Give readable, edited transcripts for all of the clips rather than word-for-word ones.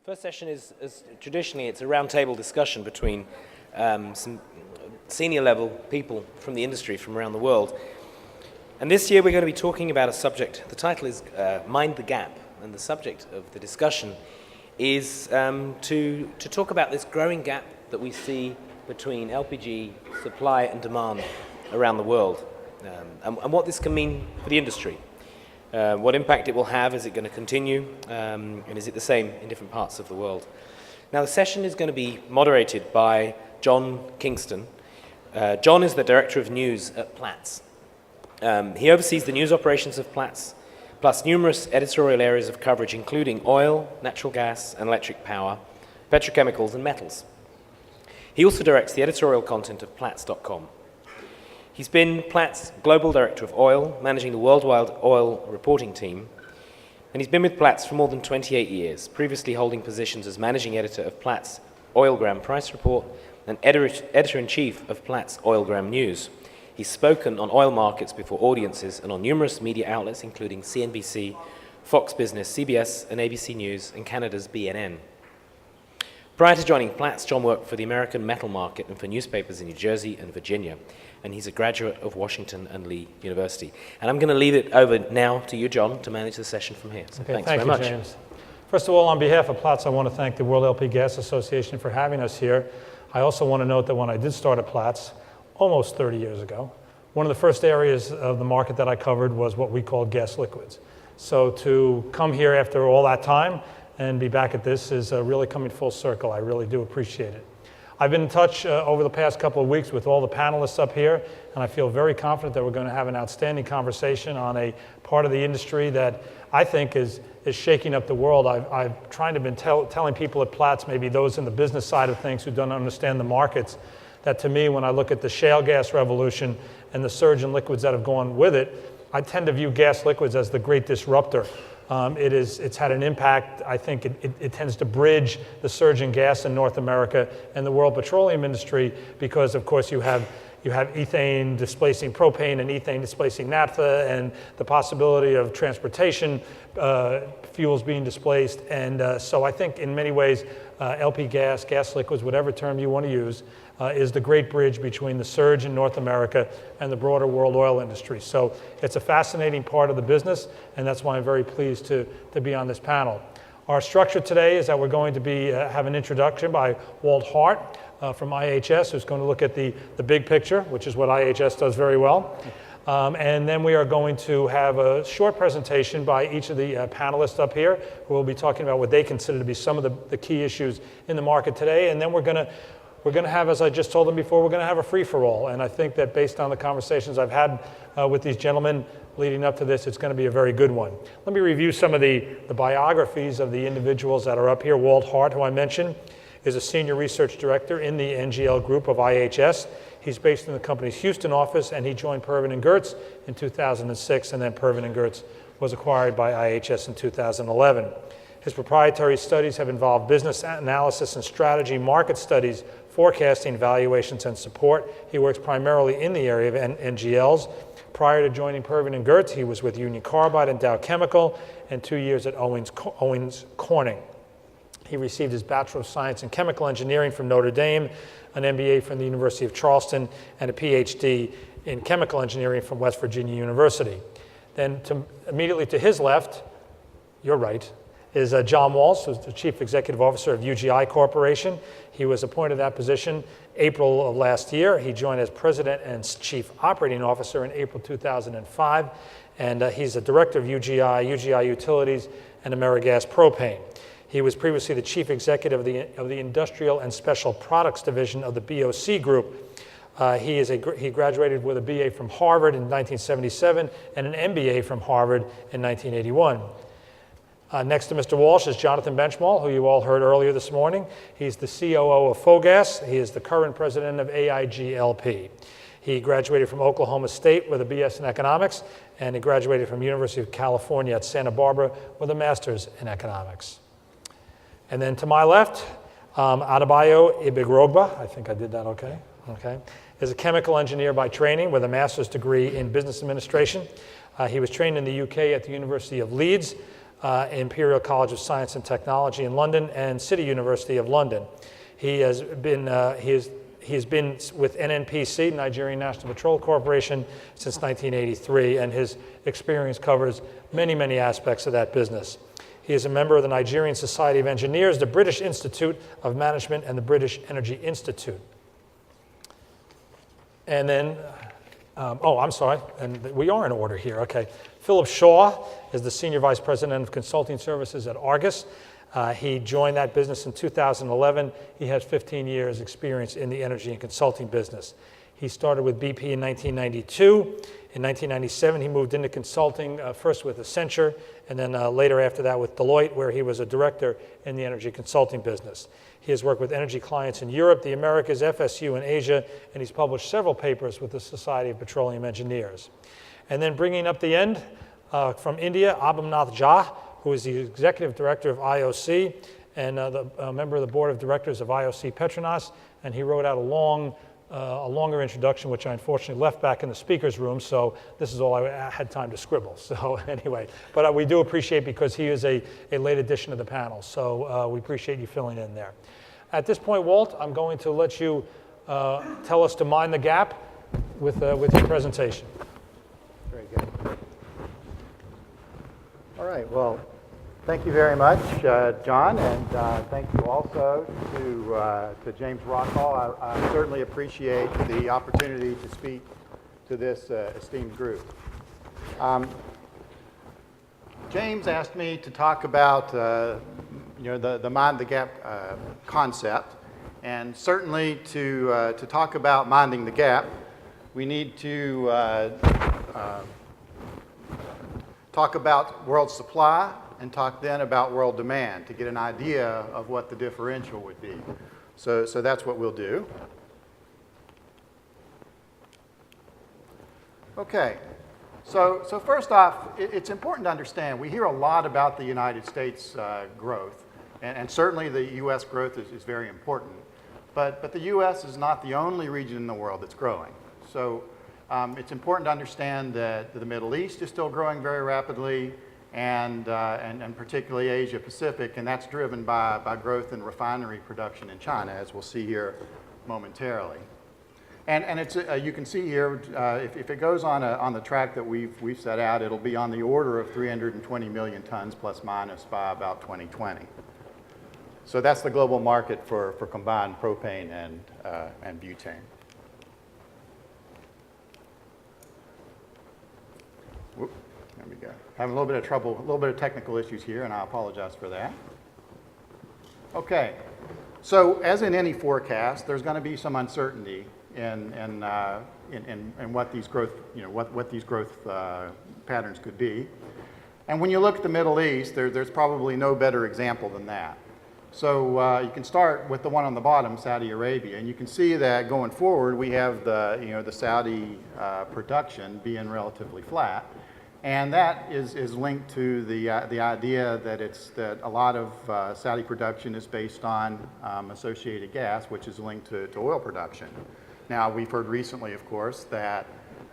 First session is traditionally, it's a roundtable discussion between some senior level people from the industry from around the world. And this year we're going to be talking about a subject. The title is Mind the Gap, and the subject of the discussion is to talk about this growing gap that we see between LPG supply and demand around the world, and what this can mean for the industry. What impact it will have, is it going to continue, and is it the same in different parts of the world? Now the session is going to be moderated by John Kingston. John is the Director of News at Platts. He oversees the news operations of Platts, plus numerous editorial areas of coverage including oil, natural gas and electric power, petrochemicals and metals. He also directs the editorial content of Platts.com. He's been Platts' Global Director of Oil, managing the worldwide oil reporting team, and he's been with Platts for more than 28 years, previously holding positions as Managing Editor of Platts' Oilgram Price Report and Editor-in-Chief of Platts' Oilgram News. He's spoken on oil markets before audiences and on numerous media outlets including CNBC, Fox Business, CBS and ABC News, and Canada's BNN. Prior to joining Platts, John worked for the American metal market and for newspapers in New Jersey and Virginia, and he's a graduate of Washington and Lee University. And I'm going to leave it over now to you, John, to manage the session from here. So thanks very much. James. First of all, on behalf of Platts, I want to thank the World LP Gas Association for having us here. I also want to note that when I did start at Platts, almost 30 years ago, one of the first areas of the market that I covered was what we called gas liquids. So to come here after all that time and be back at this is really coming full circle. I really do appreciate it. I've been in touch over the past couple of weeks with all the panelists up here, and I feel very confident that we're going to have an outstanding conversation on a part of the industry that I think is shaking up the world. I've tried to been telling people at Platts, maybe those in the business side of things who don't understand the markets, that to me, when I look at the shale gas revolution and the surge in liquids that have gone with it, I tend to view gas liquids as the great disruptor. It's had an impact. I think it tends to bridge the surge in gas in North America and the world petroleum industry because, of course, you have ethane displacing propane and ethane displacing naphtha and the possibility of transportation fuels being displaced. And so I think in many ways, LP gas, gas liquids, whatever term you want to use, is the great bridge between the surge in North America and the broader world oil industry. So it's a fascinating part of the business, and that's why I'm very pleased to be on this panel. Our structure today is that we're going to have an introduction by Walt Hart from IHS, who's going to look at the big picture, which is what IHS does very well. And then we are going to have a short presentation by each of the panelists up here, who will be talking about what they consider to be some of the key issues in the market today. And then we're going to have, as I just told them before, we're going to have a free-for-all. And I think that based on the conversations I've had with these gentlemen leading up to this, it's going to be a very good one. Let me review some of the biographies of the individuals that are up here. Walt Hart, who I mentioned, is a senior research director in the NGL group of IHS. He's based in the company's Houston office, and he joined Purvin & Gertz in 2006, and then Purvin & Gertz was acquired by IHS in 2011. His proprietary studies have involved business analysis and strategy, market studies, forecasting, valuations, and support. He works primarily in the area of NGLs. Prior to joining Purvin & Gertz, he was with Union Carbide and Dow Chemical, and 2 years at Owens Corning. He received his Bachelor of Science in Chemical Engineering from Notre Dame, an MBA from the University of Charleston, and a PhD in Chemical Engineering from West Virginia University. Then immediately to his left, your right, is John Walsh, who's the Chief Executive Officer of UGI Corporation. He was appointed that position April of last year. He joined as President and Chief Operating Officer in April 2005, and he's a Director of UGI Utilities, and AmeriGas Propane. He was previously the Chief Executive of the Industrial and Special Products Division of the BOC Group. He graduated with a BA from Harvard in 1977 and an MBA from Harvard in 1981. Next to Mr. Walsh is Jonathan Benchmall, who you all heard earlier this morning. He's the COO of Fogas. He is the current president of AIG LP. He graduated from Oklahoma State with a BS in economics, and he graduated from University of California at Santa Barbara with a master's in economics. And then to my left, Adebayo Ibigrogba, I think I did that okay, is a chemical engineer by training with a master's degree in business administration. He was trained in the UK at the University of Leeds. Imperial College of Science and Technology in London and City University of London. He has been with NNPC, Nigerian National Petroleum Corporation, since 1983, and his experience covers many, many aspects of that business. He is a member of the Nigerian Society of Engineers, the British Institute of Management, and the British Energy Institute. And then, I'm sorry, and we are in order here, okay. Philip Shaw is the Senior Vice President of Consulting Services at Argus. He joined that business in 2011. He has 15 years experience in the energy and consulting business. He started with BP in 1992. In 1997, he moved into consulting, first with Accenture, and then later after that with Deloitte, where he was a director in the energy consulting business. He has worked with energy clients in Europe, the Americas, FSU, and Asia, and he's published several papers with the Society of Petroleum Engineers. And then bringing up the end from India, Abhinav Jha, who is the executive director of IOC and a member of the board of directors of IOC Petronas, and he wrote out a longer introduction, which I unfortunately left back in the speaker's room, so this is all I had time to scribble. So anyway, but we do appreciate, because he is a late addition to the panel, so we appreciate you filling in there. At this point, Walt, I'm going to let you tell us to mind the gap with your presentation. Very good. All right, well, thank you very much, John, and thank you also to James Rockall. I certainly appreciate the opportunity to speak to this esteemed group. James asked me to talk about the mind the gap concept, and certainly to talk about minding the gap, we need to talk about world supply and talk then about world demand to get an idea of what the differential would be. So that's what we'll do. Okay, so first off, it's important to understand, we hear a lot about the United States growth, and certainly the U.S. growth is very important, but the U.S. is not the only region in the world that's growing. So it's important to understand that the Middle East is still growing very rapidly, and particularly Asia Pacific, and that's driven by growth in refinery production in China, as we'll see here momentarily. And it's you can see here, if it goes on the track that we've set out, it'll be on the order of 320 million tons plus minus by about 2020. So that's the global market for combined propane and butane. Whoop, there we go. Having a little bit of trouble, a little bit of technical issues here, and I apologize for that. Okay, so as in any forecast, there's going to be some uncertainty in what these growth, what these growth patterns could be. And when you look at the Middle East, there's probably no better example than that. So you can start with the one on the bottom, Saudi Arabia, and you can see that going forward, we have the Saudi production being relatively flat, and that is linked to the idea that a lot of Saudi production is based on associated gas, which is linked to oil production. Now, we've heard recently, of course, that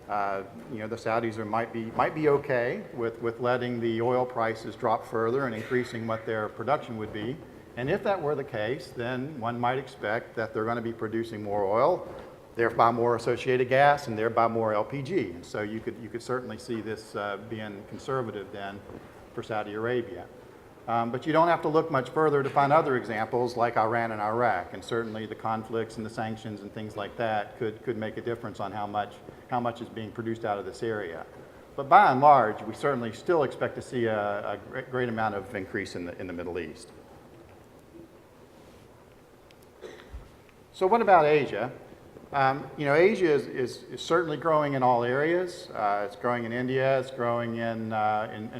the Saudis might be okay with letting the oil prices drop further and increasing what their production would be. And if that were the case, then one might expect that they're going to be producing more oil, thereby more associated gas, and thereby more LPG. And so you could certainly see this being conservative then for Saudi Arabia. But you don't have to look much further to find other examples like Iran and Iraq, and certainly the conflicts and the sanctions and things like that could make a difference on how much is being produced out of this area. But by and large, we certainly still expect to see a great amount of increase in the Middle East. So what about Asia? Asia is certainly growing in all areas. It's growing in India, it's growing in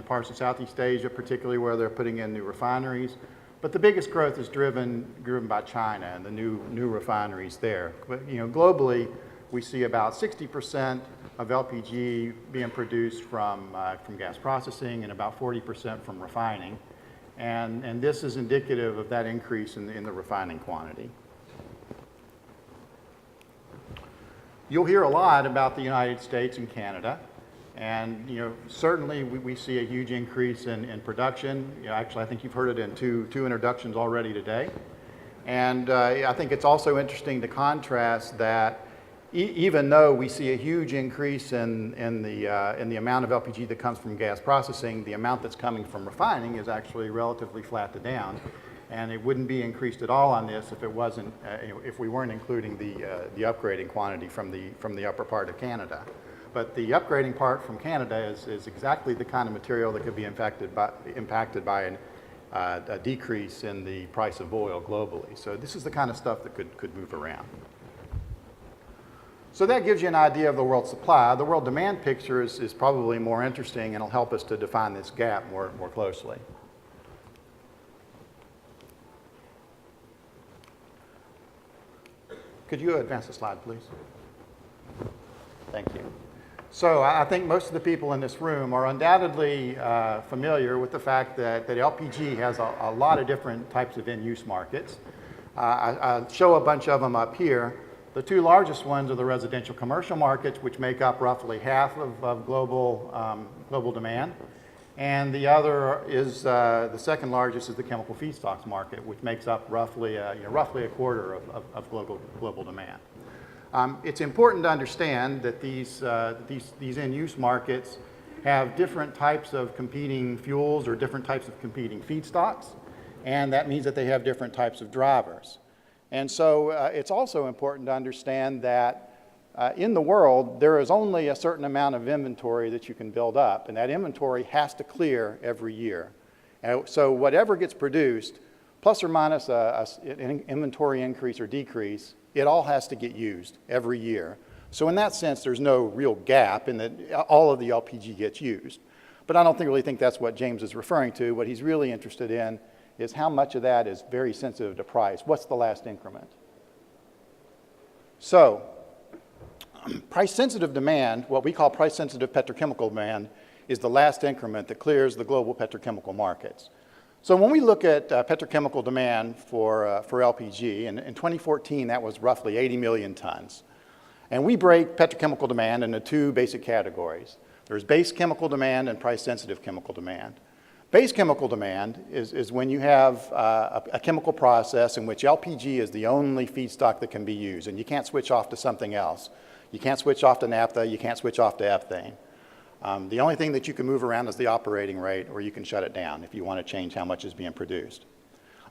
parts of Southeast Asia, particularly where they're putting in new refineries. But the biggest growth is driven by China and the new refineries there. But globally, we see about 60% of LPG being produced from gas processing and about 40% from refining. And this is indicative of that increase in the refining quantity. You'll hear a lot about the United States and Canada, And certainly we see a huge increase in production. Actually, I think you've heard it in two introductions already today. And I think it's also interesting to contrast that even though we see a huge increase in the amount of LPG that comes from gas processing, the amount that's coming from refining is actually relatively flat to down. And it wouldn't be increased at all on this if it wasn't, if we weren't including the upgrading quantity from the upper part of Canada. But the upgrading part from Canada is exactly the kind of material that could be impacted by a decrease in the price of oil globally. So this is the kind of stuff that could move around. So that gives you an idea of the world supply. The world demand picture is probably more interesting and will help us to define this gap more closely. Could you advance the slide, please? Thank you. So I think most of the people in this room are undoubtedly familiar with the fact that LPG has a lot of different types of end-use markets. I'll show a bunch of them up here. The two largest ones are the residential commercial markets, which make up roughly half of global demand. And the other is, the second largest is the chemical feedstocks market, which makes up roughly a quarter of global demand. It's important to understand that these end-use markets have different types of competing fuels or different types of competing feedstocks, and that means that they have different types of drivers. And so it's also important to understand that in the world, there is only a certain amount of inventory that you can build up, and that inventory has to clear every year. And so whatever gets produced, plus or minus an inventory increase or decrease, it all has to get used every year. So in that sense, there's no real gap in that all of the LPG gets used. But I don't really think that's what James is referring to. What he's really interested in is how much of that is very sensitive to price. What's the last increment? So price-sensitive demand, what we call price-sensitive petrochemical demand, is the last increment that clears the global petrochemical markets. So when we look at petrochemical demand for LPG, and in 2014 that was roughly 80 million tons. And we break petrochemical demand into two basic categories. There's base chemical demand and price-sensitive chemical demand. Base chemical demand is when you have a chemical process in which LPG is the only feedstock that can be used, and you can't switch off to something else. You can't switch off to naphtha, you can't switch off to ethane. The only thing that you can move around is the operating rate, or you can shut it down if you want to change how much is being produced.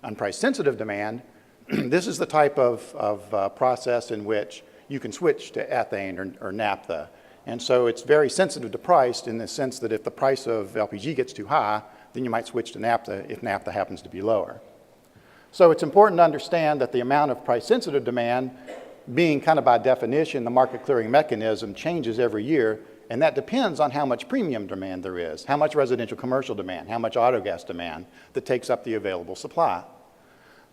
On price-sensitive demand, this is the type of process in which you can switch to ethane or naphtha. And so it's very sensitive to price in the sense that if the price of LPG gets too high, then you might switch to naphtha if naphtha happens to be lower. So it's important to understand that the amount of price-sensitive demand, being kind of by definition the market clearing mechanism, changes every year, and that depends on how much premium demand there is, how much residential commercial demand, how much auto gas demand that takes up the available supply.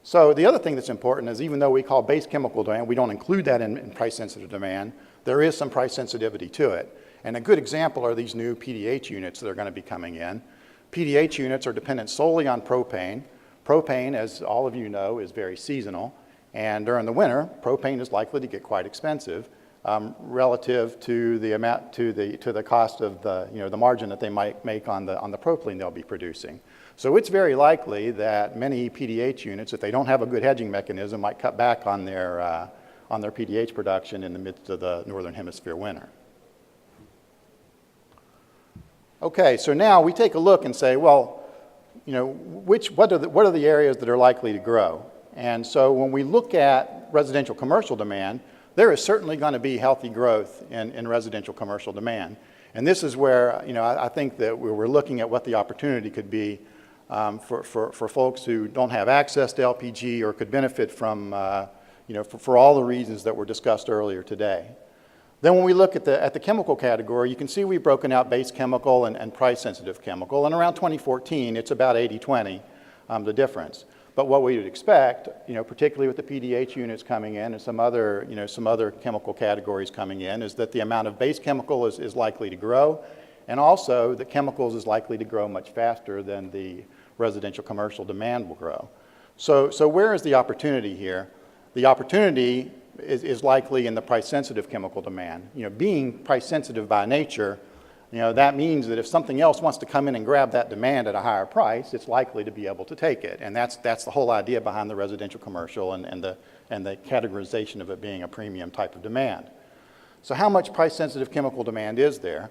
So the other thing that's important is even though we call base chemical demand, we don't include that in price-sensitive demand, there is some price sensitivity to it. And a good example are these new PDH units that are going to be coming in. PDH units are dependent solely on propane. Propane, as all of you know, is very seasonal. And during the winter, propane is likely to get quite expensive relative to the cost of the margin that they might make on the propylene they'll be producing. So it's very likely that many PDH units, if they don't have a good hedging mechanism, might cut back on their PDH production in the midst of the northern hemisphere winter. Okay, so now we take a look and say, well, what are the areas that are likely to grow? And so when we look at residential commercial demand, there is certainly going to be healthy growth in residential commercial demand. And this is where, I think that we're looking at what the opportunity could be for folks who don't have access to LPG or could benefit from, for all the reasons that were discussed earlier today. Then when we look at the chemical category, you can see we've broken out base chemical and price-sensitive chemical. And around 2014, it's about 80-20, the difference. But what we would expect, particularly with the PDH units coming in and some other chemical categories coming in, is that the amount of base chemical is likely to grow, and also the chemicals is likely to grow much faster than the residential commercial demand will grow. So where is the opportunity here? The opportunity is likely in the price-sensitive chemical demand. Being price-sensitive by nature, That means that if something else wants to come in and grab that demand at a higher price, it's likely to be able to take it. And that's the whole idea behind the residential commercial and the categorization of it being a premium type of demand. So how much price-sensitive chemical demand is there?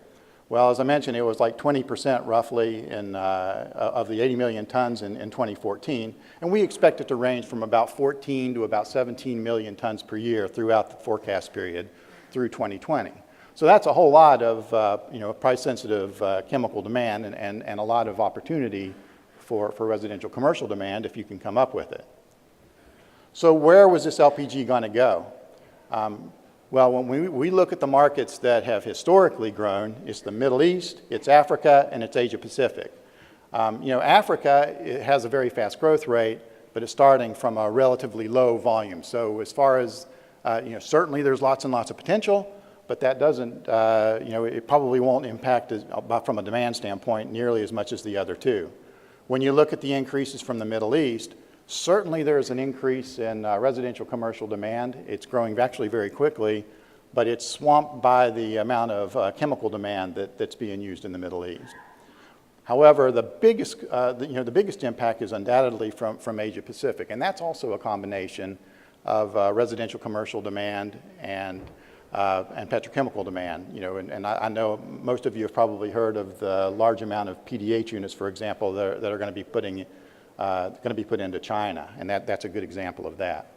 Well, as I mentioned, it was like 20% roughly of the 80 million tons in 2014, and we expect it to range from about 14 to about 17 million tons per year throughout the forecast period through 2020. So that's a whole lot of price-sensitive chemical demand and a lot of opportunity for residential commercial demand if you can come up with it. So where was this LPG going to go? Well, when we look at the markets that have historically grown, it's the Middle East, it's Africa, and it's Asia Pacific. Africa, it has a very fast growth rate, but it's starting from a relatively low volume. So as far as, certainly there's lots and lots of potential, but that doesn't, it probably won't impact from a demand standpoint nearly as much as the other two. When you look at the increases from the Middle East, certainly there's an increase in residential commercial demand. It's growing actually very quickly, but it's swamped by the amount of chemical demand that's being used in the Middle East. However, the biggest impact is undoubtedly from Asia Pacific, and that's also a combination of residential commercial demand and petrochemical demand. And I know most of you have probably heard of the large amount of PDH units, for example, that are going to be put into China, and that's a good example of that.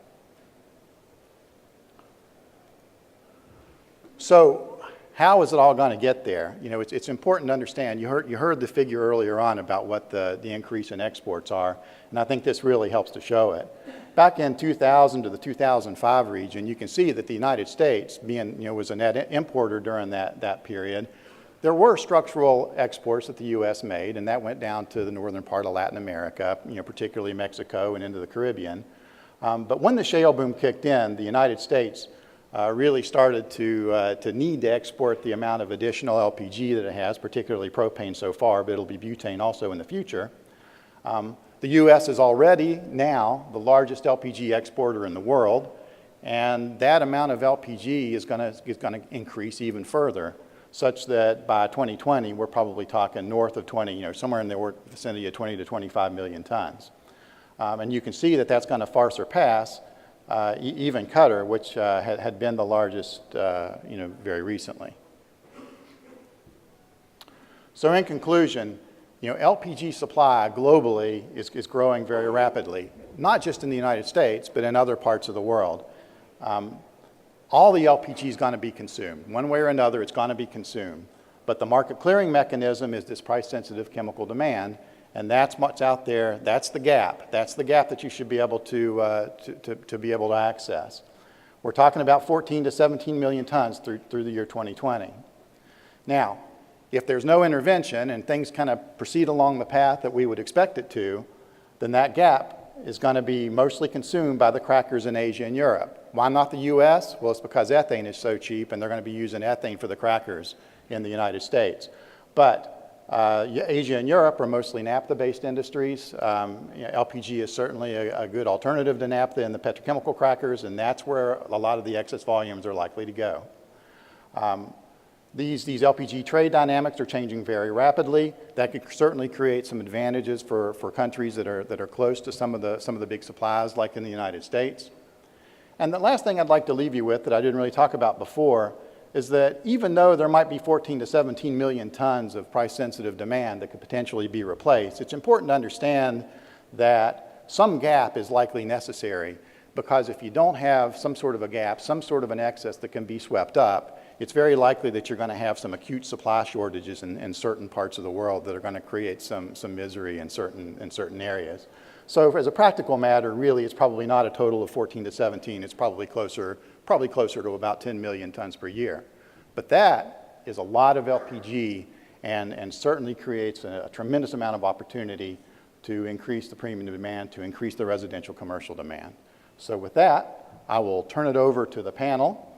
So how is it all going to get there? It's important to understand. You heard the figure earlier on about what the increase in exports are, and I think this really helps to show it. Back in 2000 to the 2005 region, you can see that the United States, was a net importer during that period. There were structural exports that the U.S. made, and that went down to the northern part of Latin America, particularly Mexico and into the Caribbean. But when the shale boom kicked in, the United States really started to need to export the amount of additional LPG that it has, particularly propane so far, but it'll be butane also in the future. The U.S. is already now the largest LPG exporter in the world, and that amount of LPG is going to increase even further, such that by 2020, we're probably talking north of 20, somewhere in the vicinity of 20 to 25 million tons. And you can see that that's going to far surpass even Qatar, which had been the largest, very recently. So in conclusion, LPG supply globally is growing very rapidly, not just in the United States, but in other parts of the world. All the LPG is going to be consumed. One way or another, it's going to be consumed. But the market clearing mechanism is this price-sensitive chemical demand, and that's what's out there. That's the gap. That's the gap that you should be able to be able to access. We're talking about 14 to 17 million tons through the year 2020. Now, if there's no intervention and things kind of proceed along the path that we would expect it to, then that gap is going to be mostly consumed by the crackers in Asia and Europe. Why not the U.S.? Well, it's because ethane is so cheap, and they're going to be using ethane for the crackers in the United States. But Asia and Europe are mostly naphtha-based industries. LPG is certainly a good alternative to naphtha in the petrochemical crackers, and that's where a lot of the excess volumes are likely to go. These LPG trade dynamics are changing very rapidly. That could certainly create some advantages for countries that are close to some of the big supplies, like in the United States. And the last thing I'd like to leave you with that I didn't really talk about before is that even though there might be 14 to 17 million tons of price-sensitive demand that could potentially be replaced, it's important to understand that some gap is likely necessary, because if you don't have some sort of a gap, some sort of an excess that can be swept up, it's very likely that you're going to have some acute supply shortages in certain parts of the world that are going to create some misery in certain areas. So as a practical matter, really, it's probably not a total of 14 to 17. It's probably closer to about 10 million tons per year. But that is a lot of LPG and certainly creates a tremendous amount of opportunity to increase the premium demand, to increase the residential commercial demand. So with that, I will turn it over to the panel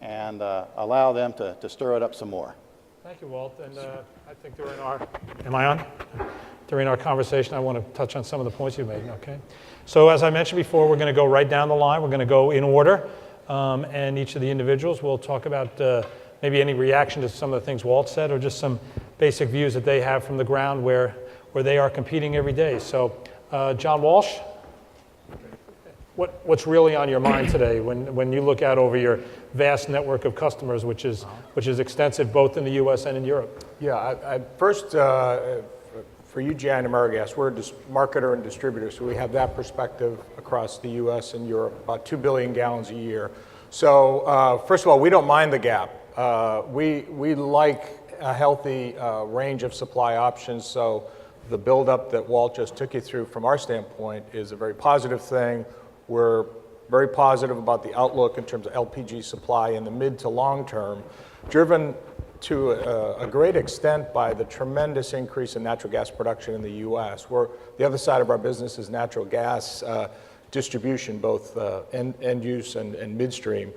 and allow them to stir it up some more. Thank you, Walt. And I think during our conversation, I want to touch on some of the points you made, okay? So as I mentioned before, we're going to go right down the line. We're going to go in order, and each of the individuals will talk about maybe any reaction to some of the things Walt said, or just some basic views that they have from the ground where they are competing every day. So, John Walsh, what's really on your mind today when you look out over your vast network of customers, which is extensive both in the U.S. and in Europe? Yeah, first, for UGI and AmeriGas, we're a marketer and distributor, so we have that perspective across the U.S. and Europe, about 2 billion gallons a year. So first of all, we don't mind the gap. We like a healthy range of supply options, so the buildup that Walt just took you through from our standpoint is a very positive thing. We're very positive about the outlook in terms of LPG supply in the mid to long term, driven to a great extent by the tremendous increase in natural gas production in the U.S. The other side of our business is natural gas distribution, both end use and midstream.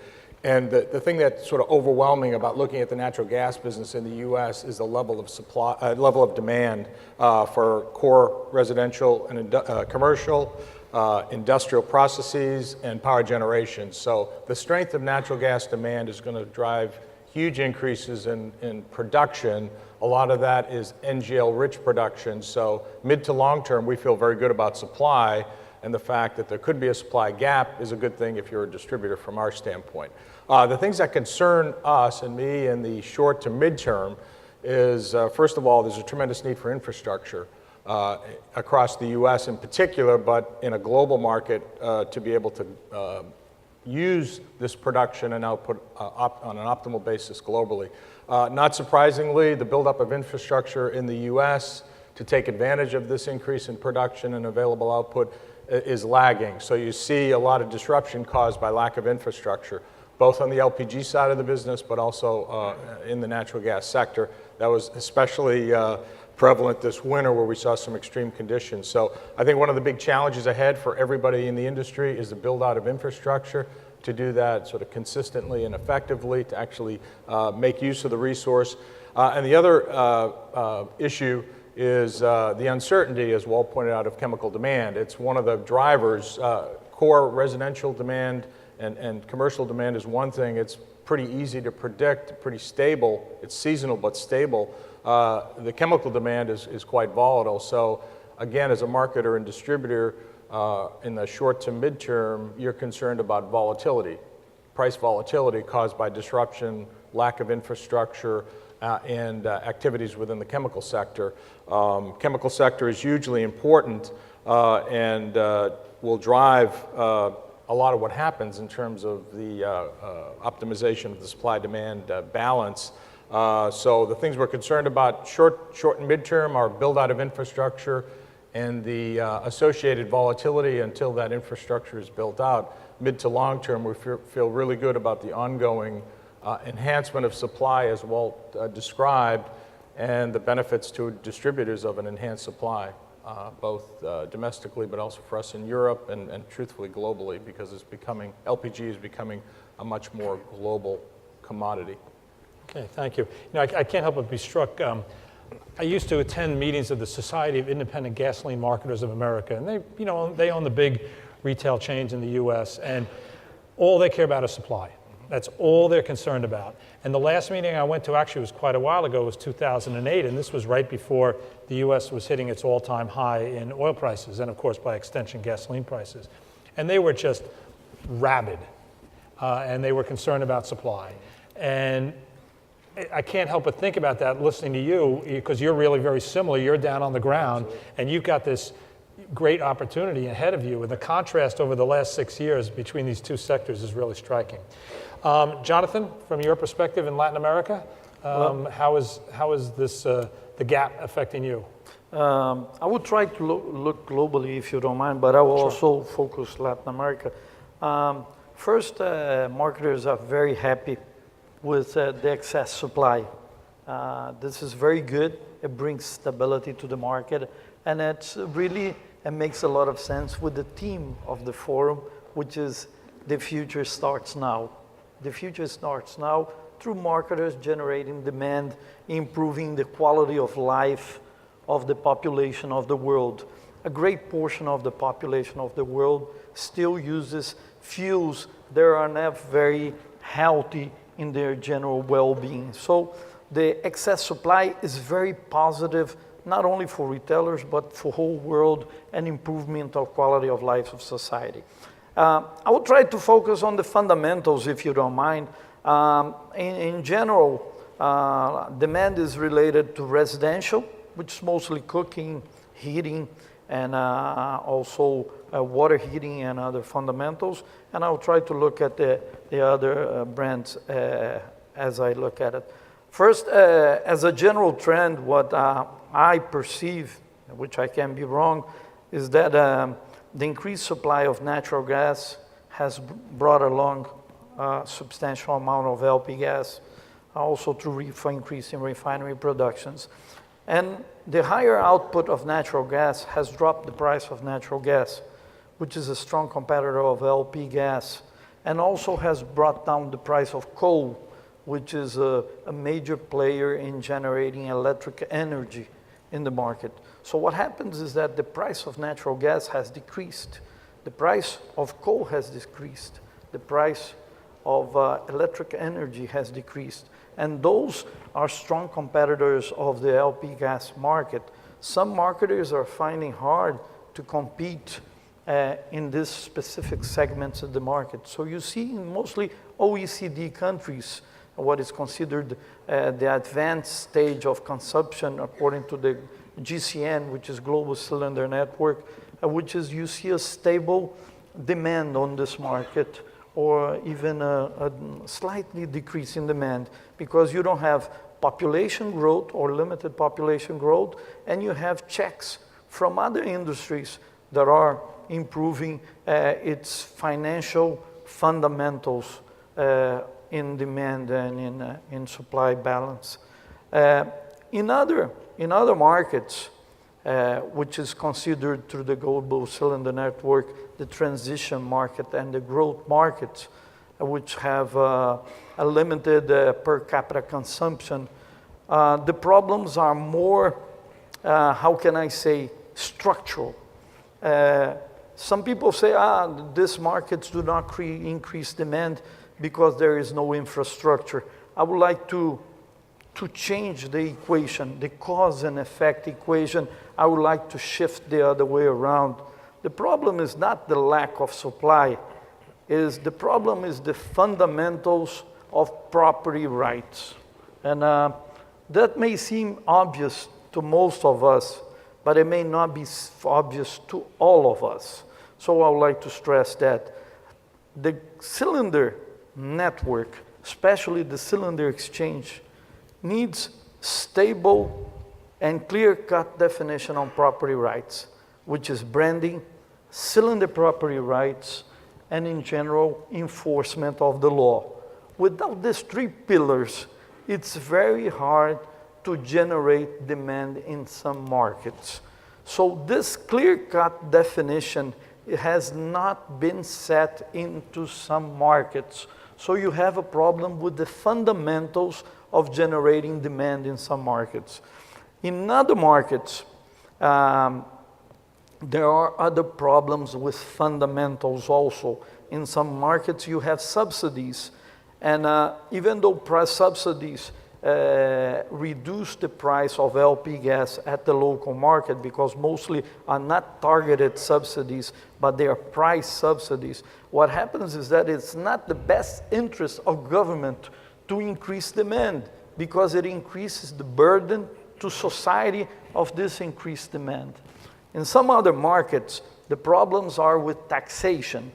And the thing that's sort of overwhelming about looking at the natural gas business in the U.S. is the level of supply, level of demand for core residential and commercial, industrial processes, and power generation. So the strength of natural gas demand is going to drive huge increases in production. A lot of that is NGL-rich production. So mid to long term, we feel very good about supply, and the fact that there could be a supply gap is a good thing if you're a distributor from our standpoint. The things that concern us and me in the short to midterm is, first of all, there's a tremendous need for infrastructure across the U.S. in particular, but in a global market to be able to use this production and output on an optimal basis globally. Not surprisingly, the buildup of infrastructure in the U.S. to take advantage of this increase in production and available output is lagging. So you see a lot of disruption caused by lack of infrastructure, both on the LPG side of the business, but also in the natural gas sector. That was especially prevalent this winter where we saw some extreme conditions. So I think one of the big challenges ahead for everybody in the industry is the build out of infrastructure, to do that sort of consistently and effectively, to actually make use of the resource. And the other issue is the uncertainty, as Walt pointed out, of chemical demand. It's one of the drivers. Core residential demand and commercial demand is one thing. It's pretty easy to predict, pretty stable. It's seasonal but stable. The chemical demand is quite volatile. So again, as a marketer and distributor, in the short to midterm, you're concerned about volatility, price volatility caused by disruption, lack of infrastructure, and activities within the chemical sector. Chemical sector is hugely important and will drive a lot of what happens in terms of the optimization of the supply-demand balance. So the things we're concerned about short and midterm are build out of infrastructure and the associated volatility until that infrastructure is built out. Mid to long term, we feel really good about the ongoing enhancement of supply, as Walt described, and the benefits to distributors of an enhanced supply, both domestically but also for us in Europe and truthfully globally, because LPG is becoming a much more global commodity. Okay, thank you. I can't help but be struck. I used to attend meetings of the Society of Independent Gasoline Marketers of America, and they own the big retail chains in the U.S., and all they care about is supply. That's all they're concerned about. And the last meeting I went to, actually was quite a while ago, was 2008, and this was right before the U.S. was hitting its all-time high in oil prices, and of course, by extension, gasoline prices. And they were just rabid, and they were concerned about supply. And I can't help but think about that listening to you, because you're really very similar. You're down on the ground, and you've got this great opportunity ahead of you. And the contrast over the last 6 years between these two sectors is really striking. Jonathan, from your perspective in Latin America, how is this the gap affecting you? I will try to look globally, if you don't mind, but I will also focus Latin America. First, marketers are very happy with the excess supply. This is very good. It brings stability to the market, and it makes a lot of sense with the theme of the forum, which is the future starts now. The future starts now through marketers generating demand, improving the quality of life of the population of the world. A great portion of the population of the world still uses fuels that are not very healthy in their general well-being. So the excess supply is very positive, not only for retailers, but for whole world and improvement of quality of life of society. I will try to focus on the fundamentals, if you don't mind. In general, demand is related to residential, which is mostly cooking, heating, and also water heating and other fundamentals. And I'll try to look at the other brands as I look at it. First, as a general trend, what I perceive, which I can be wrong, is that the increased supply of natural gas has brought along a substantial amount of LP gas, also through increase in refinery productions. And the higher output of natural gas has dropped the price of natural gas, which is a strong competitor of LP gas, and also has brought down the price of coal, which is a major player in generating electric energy in the market. So what happens is that the price of natural gas has decreased. The price of coal has decreased. The price of electric energy has decreased. And those are strong competitors of the LP gas market. Some marketers are finding hard to compete in these specific segments of the market. So you see in mostly OECD countries, what is considered the advanced stage of consumption according to the GCN, which is Global Cylinder Network, which is you see a stable demand on this market, or even a slightly decrease in demand, because you don't have population growth or limited population growth, and you have checks from other industries that are improving its financial fundamentals in demand and in supply balance. In other markets, which is considered through the Global Cylinder Network, the transition market and the growth markets, which have a limited per capita consumption, the problems are more, how can I say, structural. Some people say, these markets do not increase demand because there is no infrastructure. I would like to change the equation, the cause and effect equation. I would like to shift the other way around. The problem is not the lack of supply, the problem is the fundamentals of property rights. And that may seem obvious to most of us, but it may not be obvious to all of us. So I would like to stress that the cylinder network, especially the cylinder exchange, needs stable and clear-cut definition on property rights, which is branding, cylinder property rights, and in general, enforcement of the law. Without these three pillars, it's very hard to generate demand in some markets. So this clear-cut definition has not been set into some markets. So you have a problem with the fundamentals of generating demand in some markets. In other markets, there are other problems with fundamentals also. In some markets, you have subsidies. And even though price subsidies reduce the price of LP gas at the local market, because mostly are not targeted subsidies, but they are price subsidies, what happens is that it's not the best interest of government to increase demand, because it increases the burden to society of this increased demand. In some other markets, the problems are with taxation.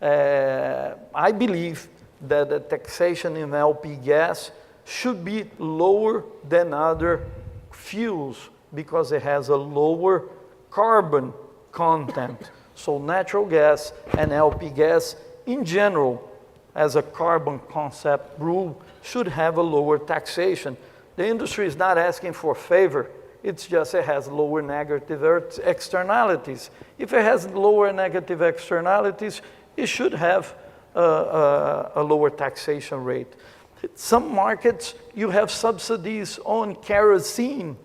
I believe that the taxation in LP gas should be lower than other fuels because it has a lower carbon content. So natural gas and LP gas in general, as a carbon concept rule, should have a lower taxation. The industry is not asking for a favor. It's just it has lower negative externalities. If it has lower negative externalities, it should have a lower taxation rate. Some markets, you have subsidies on kerosene.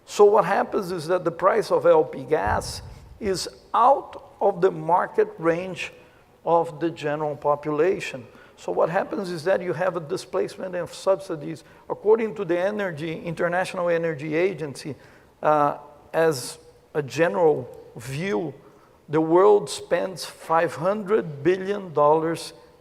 So what happens is that the price of LP gas is out of the market range of the general population. So what happens is that you have a displacement of subsidies. According to the International Energy Agency, as a general view, the world spends $500 billion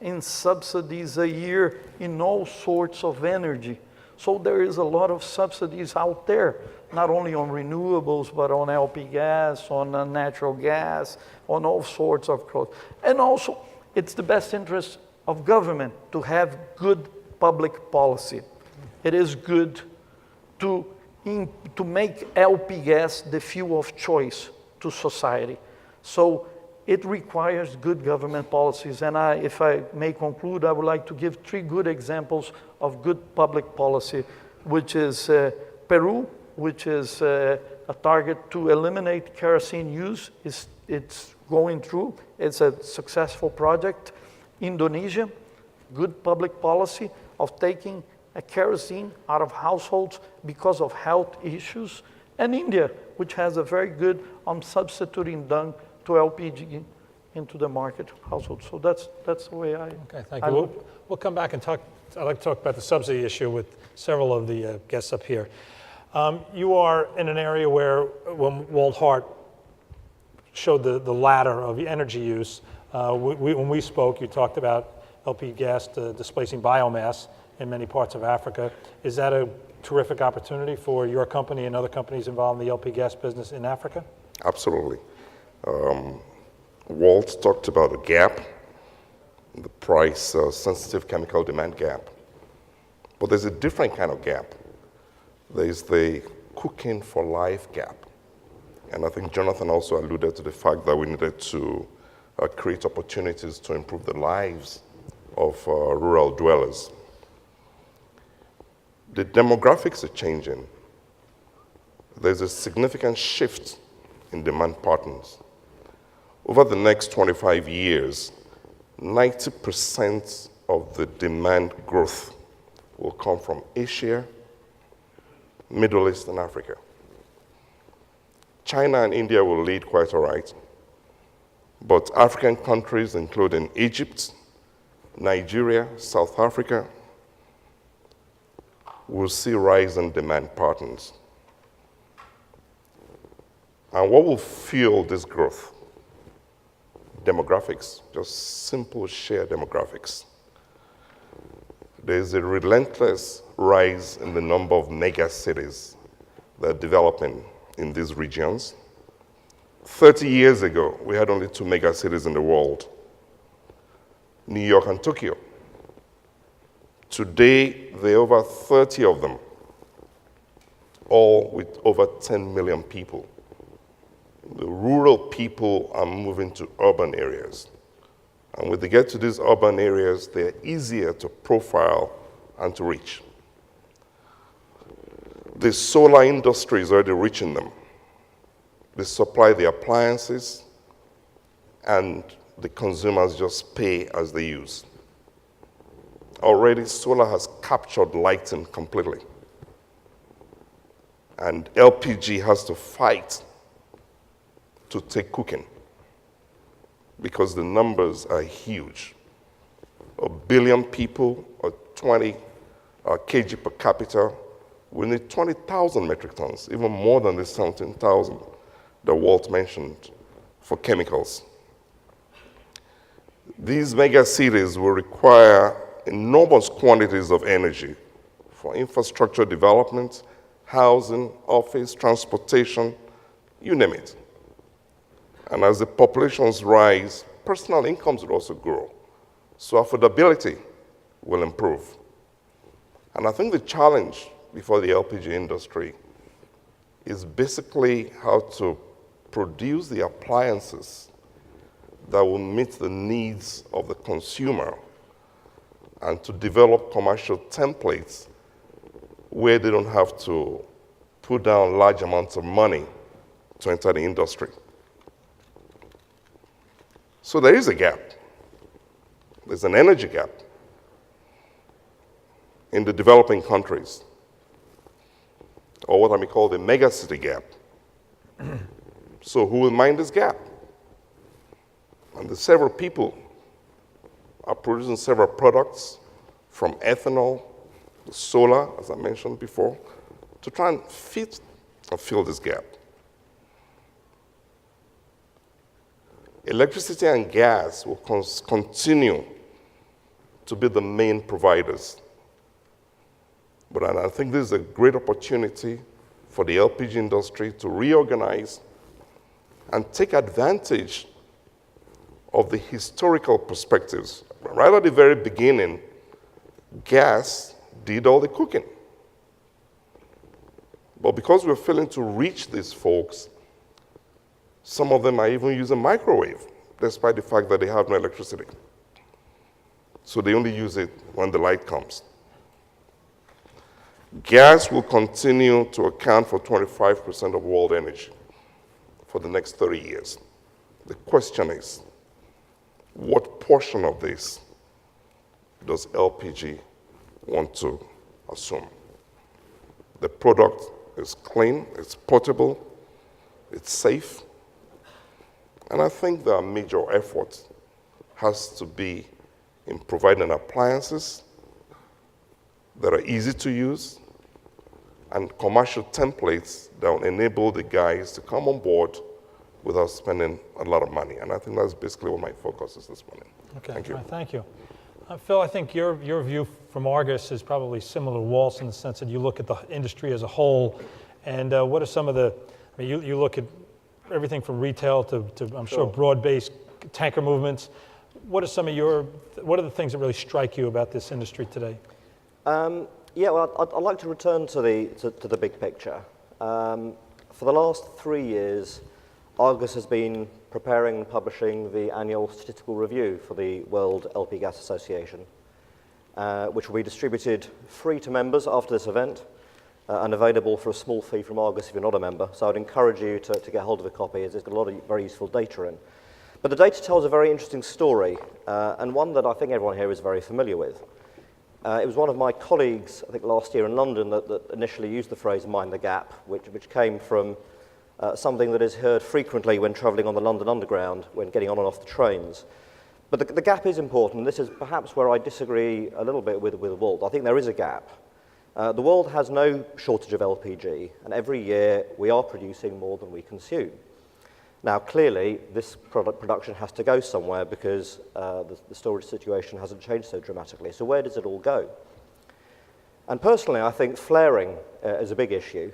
in subsidies a year in all sorts of energy. So there is a lot of subsidies out there, not only on renewables, but on LP gas, on natural gas, on all sorts of growth. And also, it's the best interest of government to have good public policy. It is good to make LP gas the fuel of choice to society. So it requires good government policies. And if I may conclude, I would like to give 3 good examples of good public policy, which is Peru, which is a target to eliminate kerosene use. It's going through. It's a successful project. Indonesia, good public policy of taking kerosene out of households because of health issues. And India, which has a very good substituting dung to LPG into the market household. So that's the way I. Okay, thank you. We'll come back and talk. I'd like to talk about the subsidy issue with several of the guests up here. You are in an area where, when Walt Hart showed the ladder of energy use, when we spoke, you talked about LP gas displacing biomass in many parts of Africa. Is that a terrific opportunity for your company and other companies involved in the LP gas business in Africa? Absolutely. Walt talked about a gap, the price sensitive chemical demand gap. But there's a different kind of gap. There's the cooking for life gap. And I think Jonathan also alluded to the fact that we needed to create opportunities to improve the lives of rural dwellers. The demographics are changing. There's a significant shift in demand patterns. Over the next 25 years, 90% of the demand growth will come from Asia, Middle East, and Africa. China and India will lead quite all right, but African countries, including Egypt, Nigeria, South Africa, will see rise in demand patterns. And what will fuel this growth? Demographics, just simple sheer demographics. There's a relentless rise in the number of mega cities that are developing in these regions. 30 years ago, we had only 2 mega cities in the world, New York and Tokyo. Today, there are over 30 of them, all with over 10 million people. The rural people are moving to urban areas. And when they get to these urban areas, they're easier to profile and to reach. The solar industry is already reaching them. They supply the appliances, and the consumers just pay as they use. Already, solar has captured lighting completely. And LPG has to fight to take cooking because the numbers are huge. 1 billion people, or 20 kg per capita, we need 20,000 metric tons, even more than the 17,000 that Walt mentioned for chemicals. These mega cities will require enormous quantities of energy for infrastructure development, housing, office, transportation, you name it. And as the populations rise, personal incomes will also grow. So affordability will improve. And I think the challenge before the LPG industry is basically how to produce the appliances that will meet the needs of the consumer and to develop commercial templates where they don't have to put down large amounts of money to enter the industry. So there is a gap. There's an energy gap in the developing countries, or what I may call the megacity gap. So who will mind this gap? And there's several people are producing several products from ethanol to solar, as I mentioned before, to try and fit and fill this gap. Electricity and gas will continue to be the main providers. But I think this is a great opportunity for the LPG industry to reorganize and take advantage of the historical perspectives. Right at the very beginning, gas did all the cooking. But because we're failing to reach these folks, some of them are even using microwave, despite the fact that they have no electricity. So they only use it when the light comes. Gas will continue to account for 25% of world energy for the next 30 years. The question is, what portion of this does LPG want to assume? The product is clean, it's portable, it's safe, and I think the major effort has to be in providing appliances that are easy to use and commercial templates that will enable the guys to come on board without spending a lot of money. And I think that's basically what my focus is this morning. Okay, thank you. Thank you. Phil, I think your view from Argus is probably similar to Walt's in the sense that you look at the industry as a whole. And what are some of the, I mean, you look at everything from retail to I'm sure broad-based tanker movements. What are some of what are the things that really strike you about this industry today? Yeah, well, I'd like to return to the big picture. For the last 3 years, Argus has been preparing and publishing the annual statistical review for the World LP Gas Association, which will be distributed free to members after this event and available for a small fee from Argus if you're not a member. So I'd encourage you to get hold of a copy, as there's got a lot of very useful data in. But the data tells a very interesting story, and one that I think everyone here is very familiar with. It was one of my colleagues, I think last year in London, that initially used the phrase mind the gap, which came from something that is heard frequently when travelling on the London Underground, when getting on and off the trains. But the gap is important. This is perhaps where I disagree a little bit with Walt. I think there is a gap. The world has no shortage of LPG, and every year we are producing more than we consume. Now, clearly, this production has to go somewhere because the storage situation hasn't changed so dramatically. So where does it all go? And personally, I think flaring is a big issue.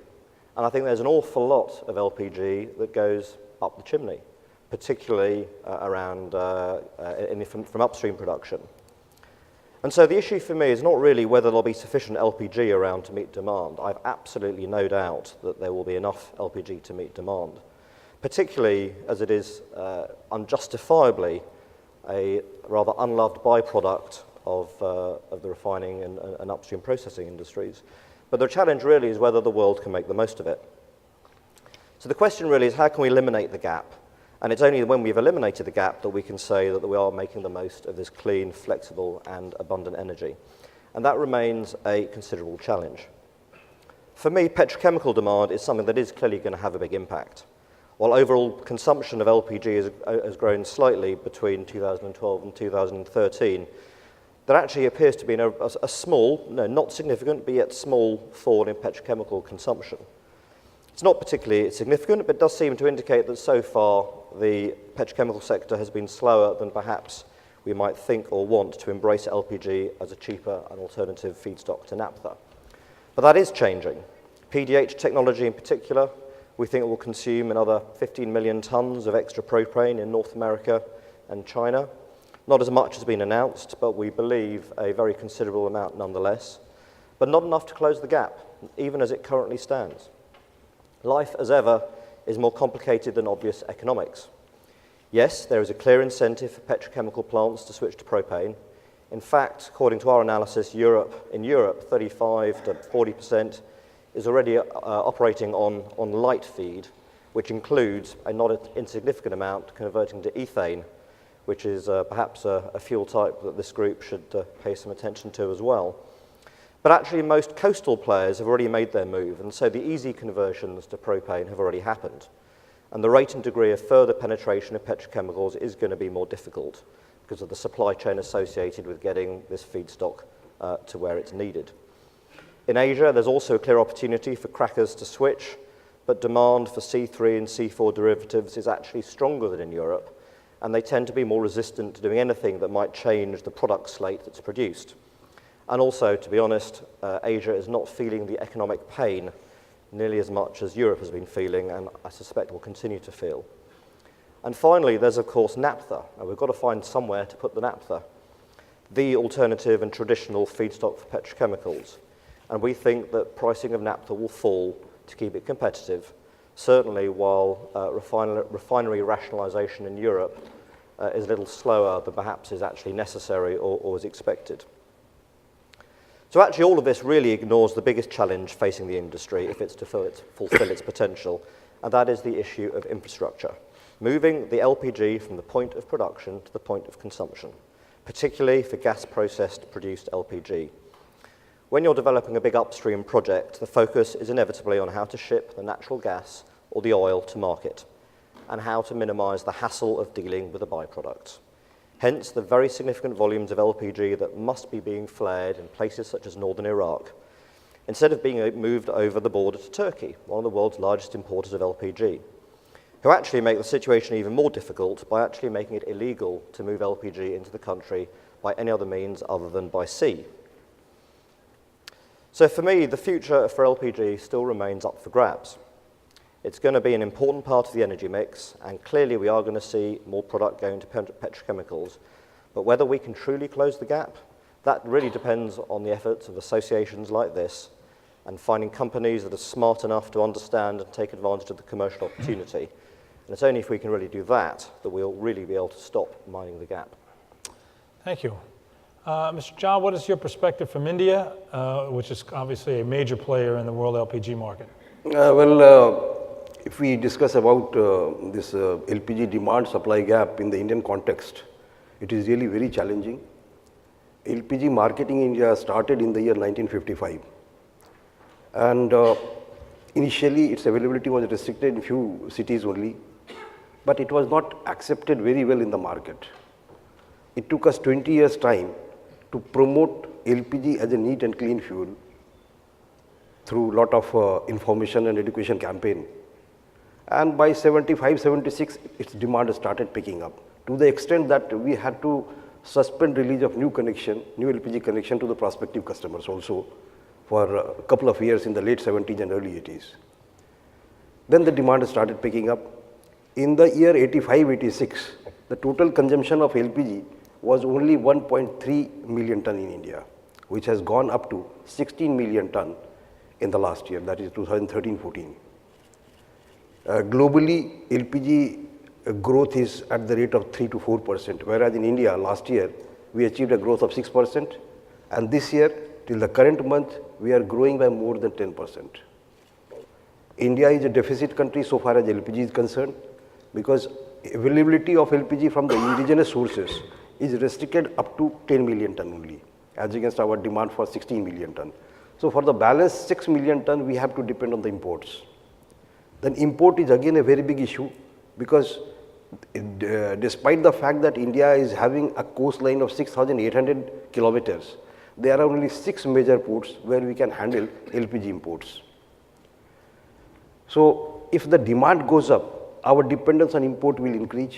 And I think there's an awful lot of LPG that goes up the chimney, particularly around from upstream production. And so the issue for me is not really whether there'll be sufficient LPG around to meet demand. I've absolutely no doubt that there will be enough LPG to meet demand, particularly as it is unjustifiably a rather unloved byproduct of the refining and upstream processing industries. But the challenge really is whether the world can make the most of it. So the question really is, how can we eliminate the gap? And it's only when we've eliminated the gap that we can say that we are making the most of this clean, flexible, and abundant energy. And that remains a considerable challenge. For me, petrochemical demand is something that is clearly going to have a big impact. While overall consumption of LPG has grown slightly between 2012 and 2013, there actually appears to be a small, no, not significant, but yet small fall in petrochemical consumption. It's not particularly significant, but it does seem to indicate that so far the petrochemical sector has been slower than perhaps we might think or want to embrace LPG as a cheaper and alternative feedstock to naphtha. But that is changing. PDH technology in particular, we think it will consume another 15 million tons of extra propane in North America and China. Not as much has been announced, but we believe a very considerable amount nonetheless, but not enough to close the gap, even as it currently stands. Life, as ever, is more complicated than obvious economics. Yes, there is a clear incentive for petrochemical plants to switch to propane. In fact, according to our analysis, in Europe, 35 to 40% is already operating on light feed, which includes a not insignificant amount converting to ethane, which is perhaps a fuel type that this group should pay some attention to as well. But actually, most coastal players have already made their move, and so the easy conversions to propane have already happened. And the rate and degree of further penetration of petrochemicals is going to be more difficult, because of the supply chain associated with getting this feedstock to where it's needed. In Asia, there's also a clear opportunity for crackers to switch, but demand for C3 and C4 derivatives is actually stronger than in Europe, and they tend to be more resistant to doing anything that might change the product slate that's produced. And also, to be honest, Asia is not feeling the economic pain nearly as much as Europe has been feeling, and I suspect will continue to feel. And finally, there's of course naphtha, and we've got to find somewhere to put the naphtha, the alternative and traditional feedstock for petrochemicals. And we think that pricing of naphtha will fall to keep it competitive, certainly while refinery rationalization in Europe is a little slower than perhaps is actually necessary or is expected. So actually all of this really ignores the biggest challenge facing the industry if it's to fulfill its potential, and that is the issue of infrastructure, moving the LPG from the point of production to the point of consumption, particularly for gas-processed produced LPG. When you're developing a big upstream project, the focus is inevitably on how to ship the natural gas or the oil to market, and how to minimize the hassle of dealing with the byproducts. Hence, the very significant volumes of LPG that must be being flared in places such as northern Iraq, instead of being moved over the border to Turkey, one of the world's largest importers of LPG, who actually make the situation even more difficult by actually making it illegal to move LPG into the country by any other means other than by sea. So for me, the future for LPG still remains up for grabs. It's going to be an important part of the energy mix, and clearly we are going to see more product going to petrochemicals. But whether we can truly close the gap, that really depends on the efforts of associations like this and finding companies that are smart enough to understand and take advantage of the commercial opportunity. And it's only if we can really do that that we'll really be able to stop mining the gap. Thank you. Mr. John, what is your perspective from India, which is obviously a major player in the world LPG market? If we discuss about this LPG demand supply gap in the Indian context, it is really very challenging. LPG marketing in India started in the year 1955. And initially its availability was restricted in few cities only, but it was not accepted very well in the market. It took us 20 years' time to promote LPG as a neat and clean fuel through a lot of information and education campaign. And by 75, 76, its demand started picking up to the extent that we had to suspend release of new LPG connection to the prospective customers also for a couple of years in the late 70s and early 80s. Then the demand started picking up. In the year 85, 86, the total consumption of LPG was only 1.3 million ton in India, which has gone up to 16 million ton in the last year, that is 2013-14. Globally, LPG growth is at the rate of 3 to 4%, whereas in India last year we achieved a growth of 6%, and this year till the current month we are growing by more than 10%. India is a deficit country so far as LPG is concerned, because availability of LPG from the indigenous sources is restricted up to 10 million ton only, as against our demand for 16 million ton. So for the balance 6 million ton, we have to depend on the imports. Then import is again a very big issue, because despite the fact that India is having a coastline of 6,800 kilometers, there are only 6 major ports where we can handle LPG imports. So if the demand goes up, our dependence on import will increase,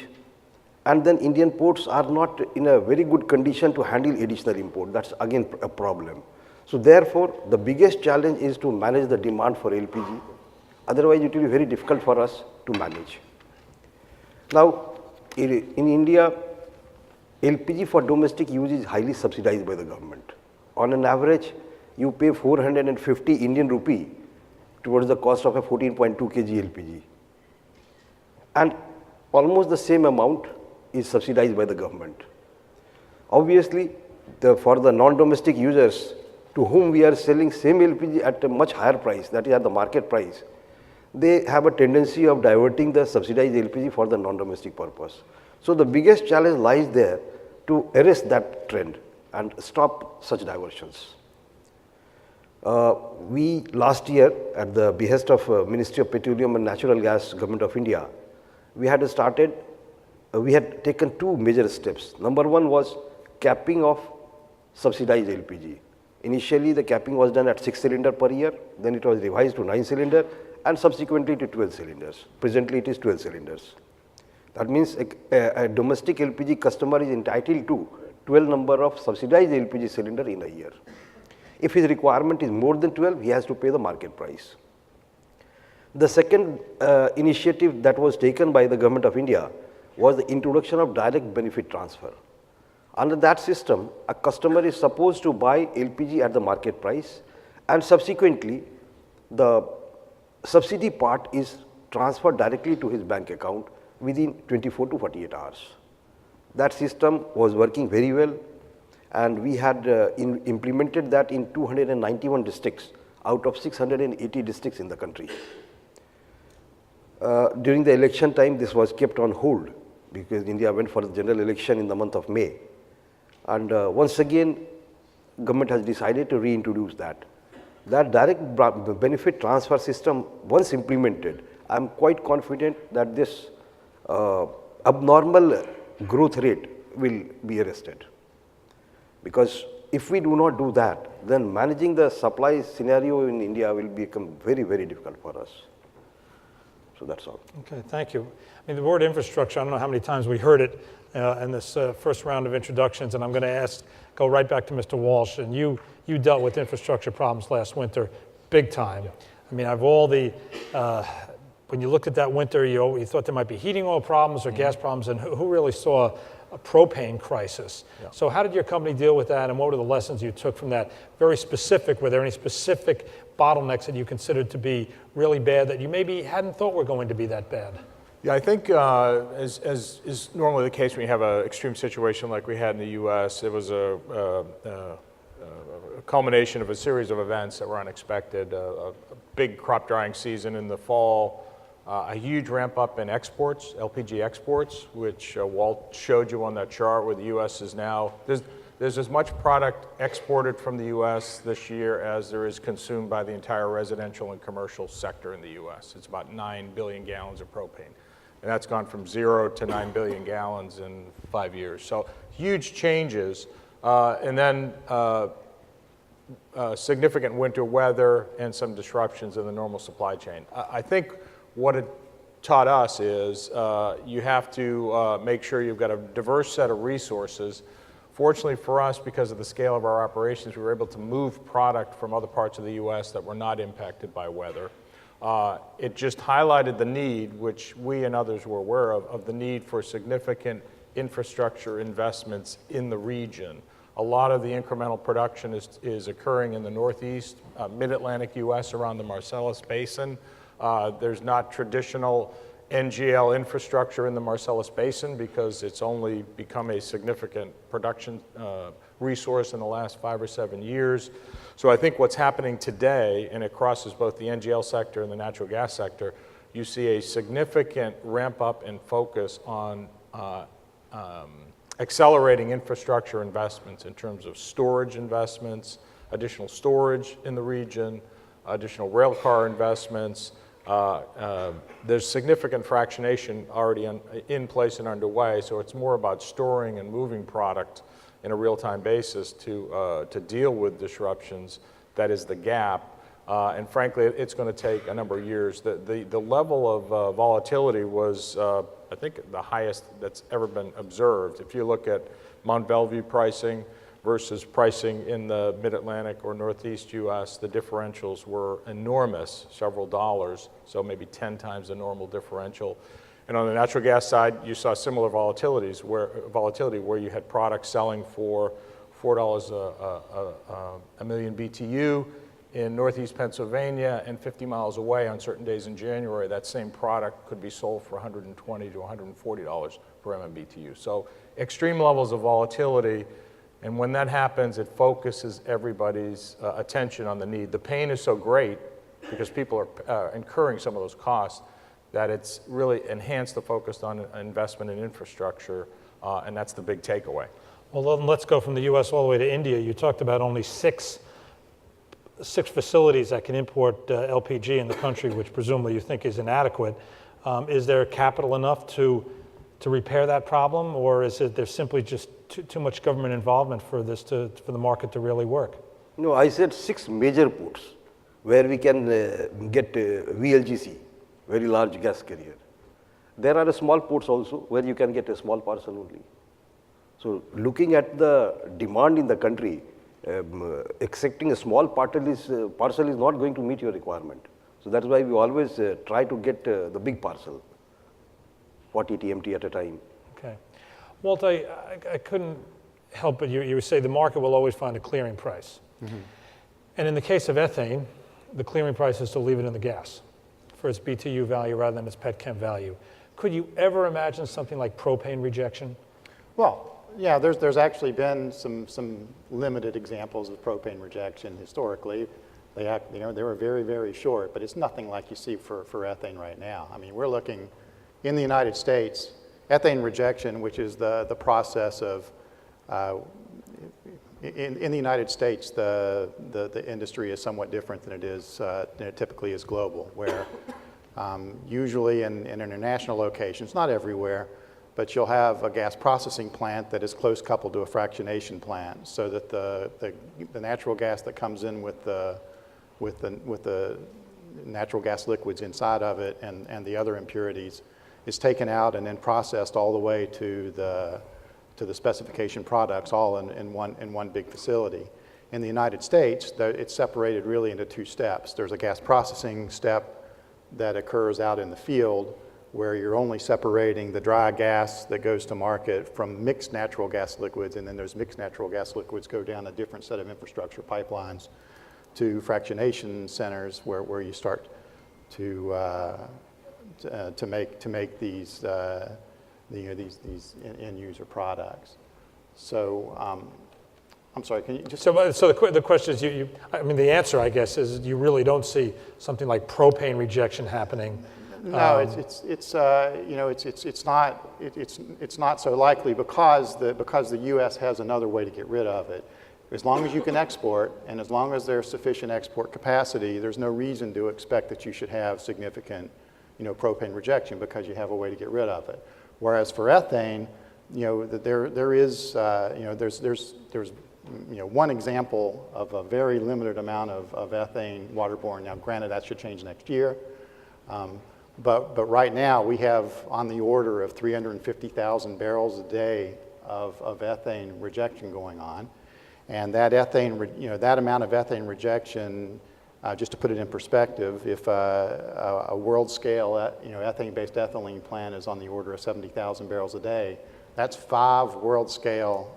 and then Indian ports are not in a very good condition to handle additional import. That's again a problem. So therefore, the biggest challenge is to manage the demand for LPG. Otherwise, it will be very difficult for us to manage. Now, in India, LPG for domestic use is highly subsidized by the government. On an average, you pay 450 Indian rupee towards the cost of a 14.2 kg LPG. And almost the same amount is subsidized by the government. Obviously, for the non-domestic users to whom we are selling same LPG at a much higher price, that is at the market price, they have a tendency of diverting the subsidized LPG for the non-domestic purpose. So the biggest challenge lies there to arrest that trend and stop such diversions. We last year, at the behest of Ministry of Petroleum and Natural Gas, Government of India, we had started we had taken two major steps. Number one was capping of subsidized LPG. Initially, the capping was done at 6-cylinder per year, then it was revised to 9-cylinder, and subsequently to 12 cylinders. Presently, it is 12 cylinders. That means a domestic LPG customer is entitled to 12 number of subsidized LPG cylinder in a year. If his requirement is more than 12, he has to pay the market price. The second initiative that was taken by the Government of India was the introduction of direct benefit transfer. Under that system, a customer is supposed to buy LPG at the market price, and subsequently the subsidy part is transferred directly to his bank account within 24 to 48 hours. That system was working very well, and we had implemented that in 291 districts out of 680 districts in the country. During the election time, this was kept on hold because India went for the general election in the month of May. And once again, government has decided to reintroduce that. That direct benefit transfer system, once implemented, I am quite confident that this abnormal growth rate will be arrested. Because if we do not do that, then managing the supply scenario in India will become very, very difficult for us. So that's all. Okay, thank you. I mean, the word infrastructure, I don't know how many times we heard it in this first round of introductions, and I'm going to go right back to Mr. Walsh. And you dealt with infrastructure problems last winter, big time. Yeah. I mean, of all the, when you looked at that winter, you thought there might be heating oil problems or gas problems, and who really saw a propane crisis? Yeah. So how did your company deal with that, and what were the lessons you took from that? Very specific, were there any specific bottlenecks that you considered to be really bad that you maybe hadn't thought were going to be that bad? Yeah, I think as is normally the case when you have an extreme situation like we had in the U.S., it was a culmination of a series of events that were unexpected. A big crop drying season in the fall, a huge ramp up in exports, LPG exports, which Walt showed you on that chart where the U.S. is now, there's as much product exported from the U.S. this year as there is consumed by the entire residential and commercial sector in the U.S. It's about 9 billion gallons of propane. And that's gone from 0 to 9 billion gallons in 5 years. So huge changes. And then significant winter weather and some disruptions in the normal supply chain. I think what it taught us is you have to make sure you've got a diverse set of resources. Fortunately for us, because of the scale of our operations, we were able to move product from other parts of the U.S. that were not impacted by weather. It just highlighted the need, which we and others were aware of the need for significant infrastructure investments in the region. A lot of the incremental production is occurring in the Northeast, mid-Atlantic U.S. around the Marcellus Basin. There's not traditional NGL infrastructure in the Marcellus Basin because it's only become a significant production resource in the last 5 or 7 years. So I think what's happening today, and it crosses both the NGL sector and the natural gas sector, you see a significant ramp up and focus on accelerating infrastructure investments in terms of storage investments, additional storage in the region, additional rail car investments. There's significant fractionation already in place and underway, so it's more about storing and moving product in a real-time basis to deal with disruptions. That is the gap. And frankly, it's going to take a number of years. The level of volatility was, I think, the highest that's ever been observed. If you look at Mont Belvieu pricing versus pricing in the Mid-Atlantic or Northeast U.S., the differentials were enormous, several dollars, so maybe 10 times the normal differential. And on the natural gas side, you saw similar volatility where you had products selling for $4 a million BTU in Northeast Pennsylvania, and 50 miles away on certain days in January, that same product could be sold for $120 to $140 per MMBTU. So extreme levels of volatility, and when that happens, it focuses everybody's attention on the need. The pain is so great because people are incurring some of those costs that it's really enhanced the focus on investment in infrastructure, and that's the big takeaway. Well, then let's go from the U.S. all the way to India. You talked about only six facilities that can import LPG in the country, which presumably you think is inadequate. Is there capital enough to to repair that problem, or is it there's simply just too much government involvement for for the market to really work? No, I said 6 major ports where we can get VLGC, very large gas carrier. There are small ports also where you can get a small parcel only. So looking at the demand in the country, accepting a small parcel is not going to meet your requirement. So that's why we always try to get the big parcel, 40 TMT at a time. Okay. Walt, I couldn't help but you say the market will always find a clearing price. And in the case of ethane, the clearing price is to leave it in the gas for its BTU value rather than its petchem value. Could you ever imagine something like propane rejection? Well, yeah, there's actually been some limited examples of propane rejection historically. They were very, very short, but it's nothing like you see for ethane right now. I mean, we're looking in the United States, ethane rejection, which is the process of, in the United States, the industry is somewhat different than it typically is global, where usually in international locations, not everywhere, but you'll have a gas processing plant that is close coupled to a fractionation plant, so that the natural gas that comes in with the natural gas liquids inside of it and the other impurities is taken out and then processed all the way to the specification products, all in one big facility. In the United States, it's separated really into 2 steps. There's a gas processing step that occurs out in the field, where you're only separating the dry gas that goes to market from mixed natural gas liquids, and then those mixed natural gas liquids go down a different set of infrastructure pipelines to fractionation centers where you start to make these these end user products. So I'm sorry, can you just? So the question is, I mean, the answer, I guess, is you really don't see something like propane rejection happening. No, it's not so likely because the U.S. has another way to get rid of it. As long as you can export, and as long as there's sufficient export capacity, there's no reason to expect that you should have significant, propane rejection, because you have a way to get rid of it. Whereas for ethane, there's one example of a very limited amount of ethane waterborne. Now, granted, that should change next year. But right now, we have on the order of 350,000 barrels a day of ethane rejection going on. And that that amount of ethane rejection, just to put it in perspective, if a world scale, ethane-based ethylene plant is on the order of 70,000 barrels a day, that's 5 world scale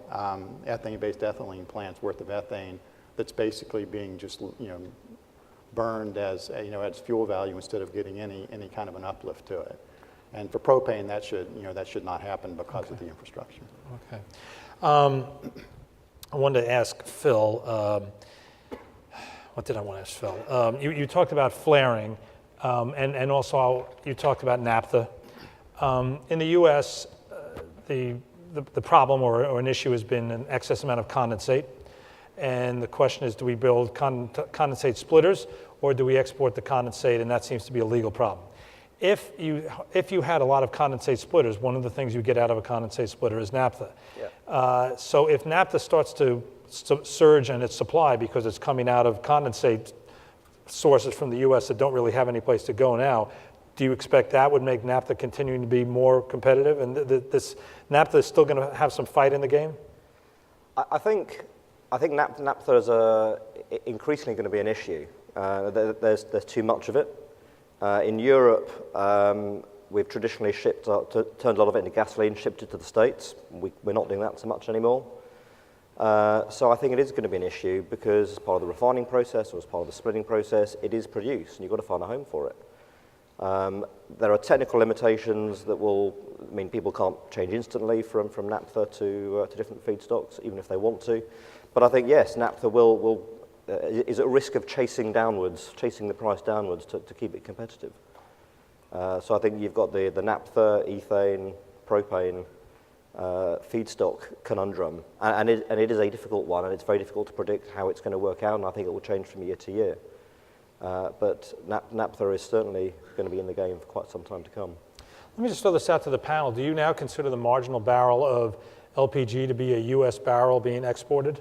ethane-based ethylene plants worth of ethane that's basically being just, burned as as fuel value instead of getting any kind of an uplift to it. And for propane, that should not happen because of the infrastructure. Okay. I wanted to ask Phil. What did I want to ask Phil? You talked about flaring, and also you talked about naphtha. In the U.S., the problem or an issue has been an excess amount of condensate. And the question is, do we build condensate splitters, or do we export the condensate? And that seems to be a legal problem. If you had a lot of condensate splitters, one of the things you get out of a condensate splitter is naphtha. Yeah. So if naphtha starts to surge in its supply because it's coming out of condensate sources from the U.S. that don't really have any place to go now, do you expect that would make naphtha continuing to be more competitive? And this naphtha is still going to have some fight in the game? I think naphtha is increasingly going to be an issue. There's too much of it. In Europe, we've traditionally turned a lot of it into gasoline, shipped it to the States. We're not doing that so much anymore. So I think it is going to be an issue because as part of the refining process or as part of the splitting process, it is produced, and you've got to find a home for it. There are technical limitations that mean people can't change instantly from naphtha to different feedstocks, even if they want to. But I think, yes, naphtha is at risk of chasing the price downwards to keep it competitive. So I think you've got the naphtha, ethane, propane feedstock conundrum, and it is a difficult one, and it's very difficult to predict how it's going to work out, and I think it will change from year to year. But naphtha is certainly going to be in the game for quite some time to come. Let me just throw this out to the panel. Do you now consider the marginal barrel of LPG to be a U.S. barrel being exported?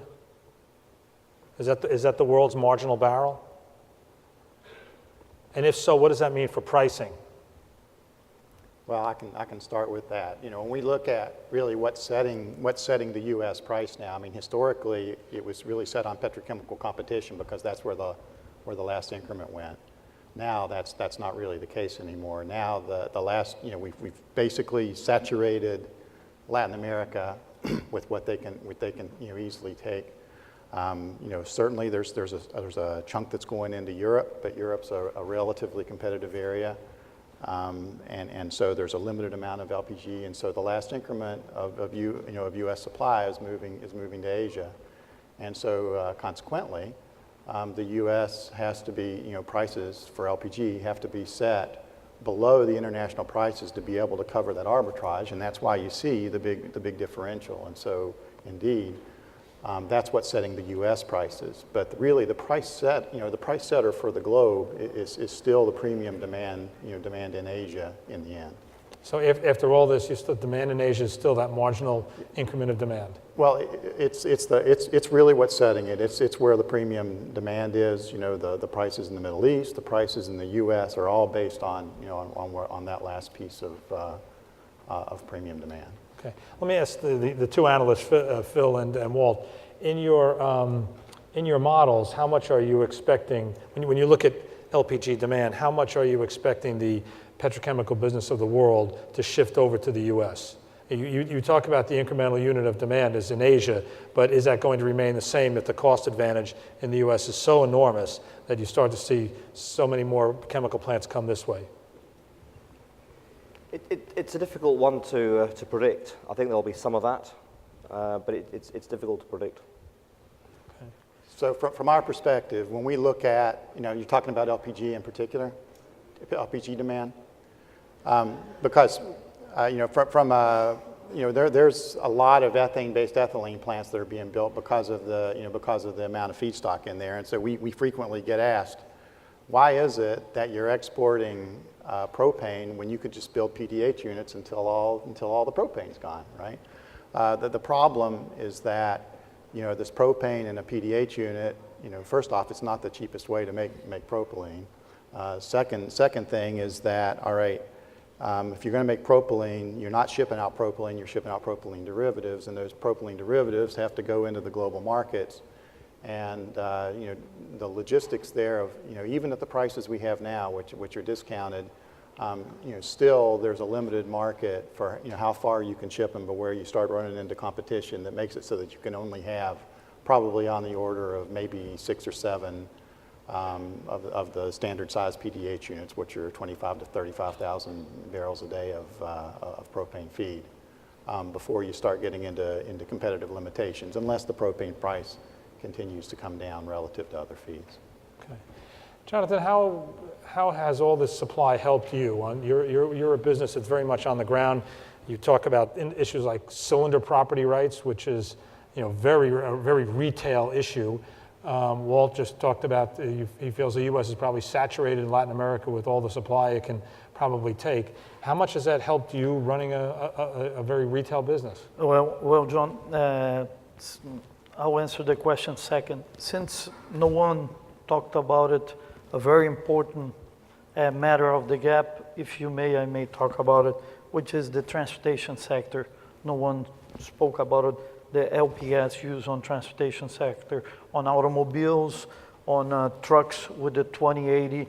Is that the world's marginal barrel? And if so, what does that mean for pricing? Well, I can start with that. You know, when we look at really what's setting the U.S. price now, I mean, historically, it was really set on petrochemical competition because that's where the last increment went. Now that's not really the case anymore. Now the last, you know, we've basically saturated Latin America with what they can you know, easily take. You know, certainly there's a chunk that's going into Europe, but Europe's a relatively competitive area. And so there's a limited amount of LPG, and so the last increment of U.S. supply is moving to Asia, and so consequently, the U.S. has to be, you know, prices for LPG have to be set below the international prices to be able to cover that arbitrage, and that's why you see the big differential. And so indeed, that's what's setting the U.S. prices. But really, the price setter for the globe is still the premium demand, you know, demand in Asia in the end. So after all this, demand in Asia is still that marginal increment of demand? Well, it's really what's setting it. It's where the premium demand is. You know, the prices in the Middle East, the prices in the U.S. are all based on, you know, on that last piece of premium demand. Okay. Let me ask the two analysts, Phil and Walt, in your models, how much are you expecting, when you look at LPG demand, how much are you expecting the petrochemical business of the world to shift over to the U.S.? You talk about the incremental unit of demand is in Asia, but is that going to remain the same if the cost advantage in the U.S. is so enormous that you start to see so many more chemical plants come this way? It's a difficult one to predict. I think there'll be some of that, but it's difficult to predict. Okay. So from our perspective, when we look at, you know, you're talking about LPG in particular, LPG demand, because you know, you know, there's a lot of ethane-based ethylene plants that are being built because of the amount of feedstock in there, and so we frequently get asked, why is it that you're exporting propane when you could just build PDH units until all the propane's gone, right? The problem is that, you know, this propane in a PDH unit, you know, first off, it's not the cheapest way to make propylene. Second thing is that, all right, if you're going to make propylene, you're not shipping out propylene, you're shipping out propylene derivatives, and those propylene derivatives have to go into the global markets. And you know, the logistics there of, you know, even at the prices we have now, which are discounted, you know, still there's a limited market for, you know, how far you can ship them, but where you start running into competition that makes it so that you can only have probably on the order of maybe 6 or 7 of the standard size PDH units, which are 25 to 35,000 barrels a day of propane feed, before you start getting into competitive limitations, unless the propane price continues to come down relative to other feeds. Okay. Jonathan, how has all this supply helped you? You're a business that's very much on the ground. You talk about issues like cylinder property rights, which is, you know, a very retail issue. Walt just talked about he feels the U.S. is probably saturated in Latin America with all the supply it can probably take. How much has that helped you running a very retail business? Well, John, I'll answer the question second. Since no one talked about it, a very important matter of the gap, if you may, I may talk about it, which is the transportation sector. No one spoke about it. The LPS used on transportation sector, on automobiles, on trucks with the 2080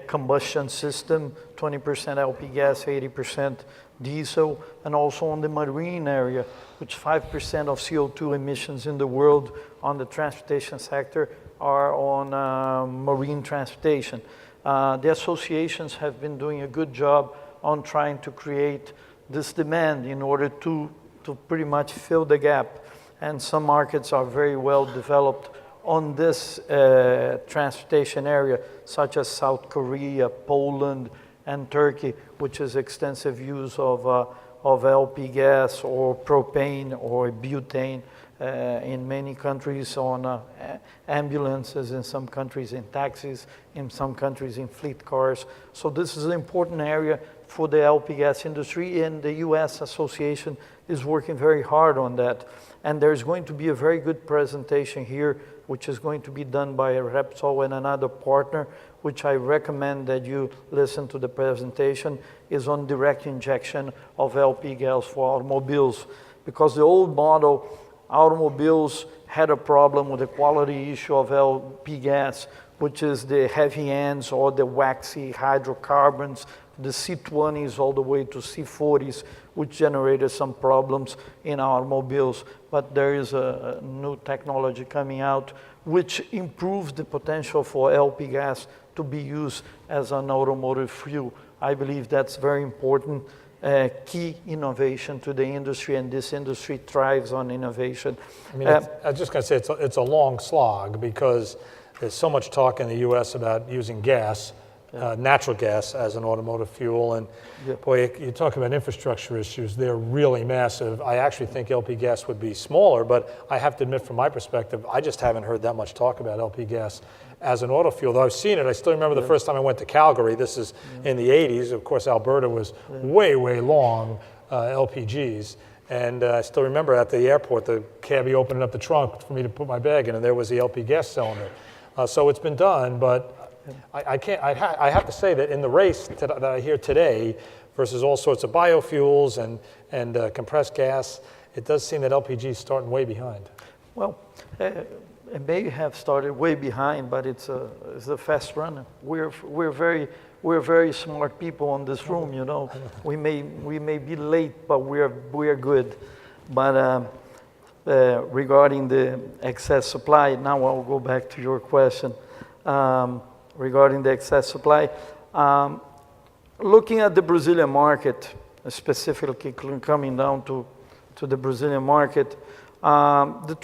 combustion system, 20% LP gas, 80% diesel, and also on the marine area, which 5% of CO2 emissions in the world on the transportation sector are on marine transportation. The associations have been doing a good job on trying to create this demand in order to pretty much fill the gap. And some markets are very well developed on this transportation area, such as South Korea, Poland, and Turkey, which is extensive use of LP gas or propane or butane in many countries, on ambulances, in some countries in taxis, in some countries in fleet cars. So this is an important area for the LP gas industry, and the US Association is working very hard on that. And there's going to be a very good presentation here, which is going to be done by Repsol and another partner, which I recommend that you listen to the presentation, is on direct injection of LP gas for automobiles. Because the old model, automobiles had a problem with the quality issue of LP gas, which is the heavy ends or the waxy hydrocarbons, the C20s all the way to C40s, which generated some problems in automobiles. But there is a new technology coming out which improves the potential for LP gas to be used as an automotive fuel. I believe that's very important, key innovation to the industry, and this industry thrives on innovation. I mean, I was just going to say it's a long slog because there's so much talk in the U.S. about using gas, natural gas as an automotive fuel, and boy, you talk about infrastructure issues, they're really massive. I actually think LP gas would be smaller, but I have to admit from my perspective, I just haven't heard that much talk about LP gas as an auto fuel. Though I've seen it, I still remember the first time I went to Calgary, this is in the 80s, of course Alberta was way, way long LPGs. And I still remember at the airport, the cabbie opening up the trunk for me to put my bag in, and there was the LP gas cylinder. So it's been done, but I have to say that in the race that I hear today versus all sorts of biofuels and compressed gas, it does seem that LPG is starting way behind. Well, it may have started way behind, but it's a fast runner. We're very smart people in this room, you know. We may be late, but we are good. But regarding the excess supply, now I'll go back to your question. Regarding the excess supply, looking at the Brazilian market, specifically coming down to the Brazilian market, the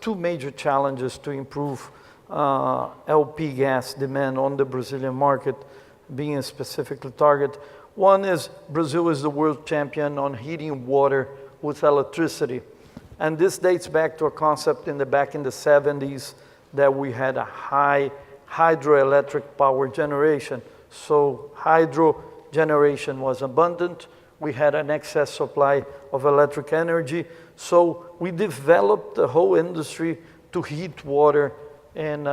two major challenges to improve LP gas demand on the Brazilian market, being specifically target. One is Brazil is the world champion on heating water with electricity. And this dates back to a concept back in the 70s that we had a high hydroelectric power generation. So hydro generation was abundant. We had an excess supply of electric energy. So we developed the whole industry to heat water and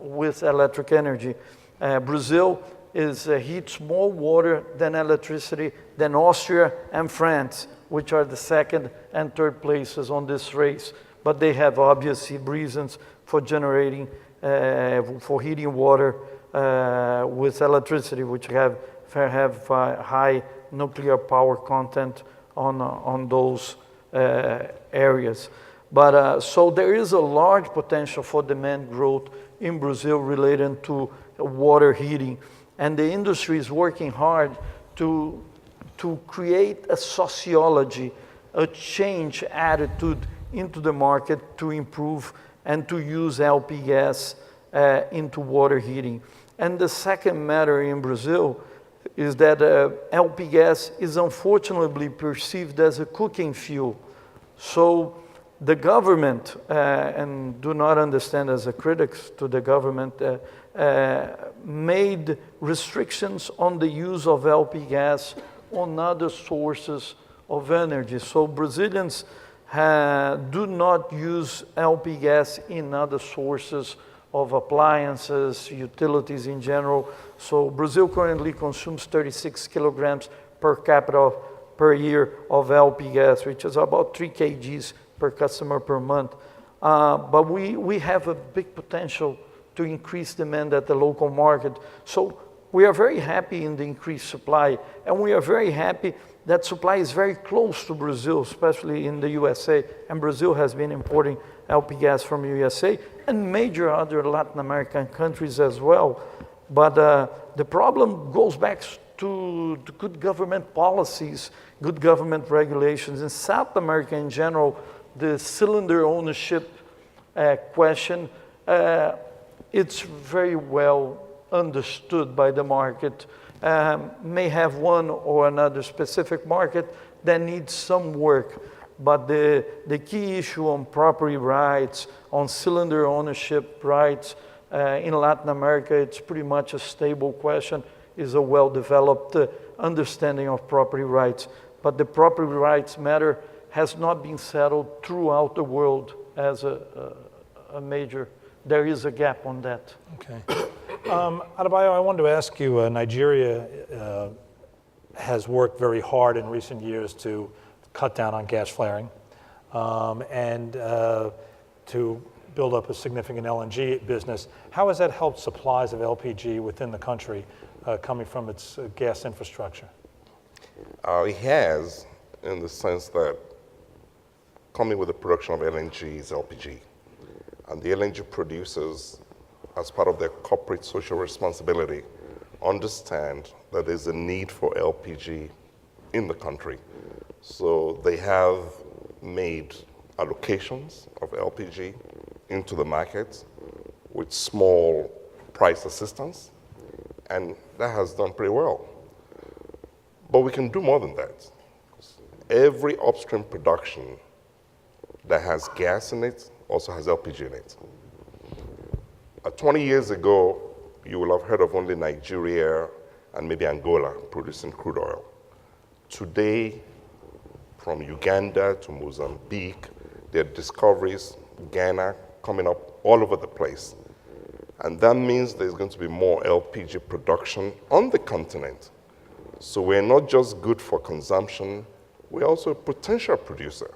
with electric energy. Brazil heats more water than electricity than Austria and France, which are the second and third places on this race. But they have obvious reasons for generating, for heating water with electricity, which have high nuclear power content on those areas. But so there is a large potential for demand growth in Brazil related to water heating. And the industry is working hard to create a sociology, a change attitude into the market to improve and to use LP gas into water heating. And the second matter in Brazil is that LP gas is unfortunately perceived as a cooking fuel. So the government, and do not understand as a critics to the government, made restrictions on the use of LP gas on other sources of energy. So Brazilians do not use LP gas in other sources of appliances, utilities in general. So Brazil currently consumes 36 kilograms per capita per year of LP gas, which is about 3 kgs per customer per month. But we have a big potential to increase demand at the local market. So we are very happy in the increased supply, and we are very happy that supply is very close to Brazil, especially in the USA, and Brazil has been importing LP gas from the USA and major other Latin American countries as well. But the problem goes back to good government policies, good government regulations. In South America in general, the cylinder ownership question, it's very well understood by the market. May have one or another specific market that needs some work, but the key issue on property rights, on cylinder ownership rights in Latin America, it's pretty much a stable question. is a well-developed understanding of property rights. But the property rights matter has not been settled throughout the world as a major, there is a gap on that. Okay. Adebayo, I wanted to ask you, Nigeria has worked very hard in recent years to cut down on gas flaring and to build up a significant LNG business. How has that helped supplies of LPG within the country coming from its gas infrastructure? It has, in the sense that coming with the production of LNG is LPG. And the LNG producers, as part of their corporate social responsibility, understand that there's a need for LPG in the country. So they have made allocations of LPG into the market with small price assistance, and that has done pretty well. But we can do more than that. Every upstream production that has gas in it also has LPG in it. 20 years ago, you will have heard of only Nigeria and maybe Angola producing crude oil. Today, from Uganda to Mozambique, there are discoveries, Ghana, coming up all over the place. And that means there's going to be more LPG production on the continent. So we're not just good for consumption, we're also a potential producer.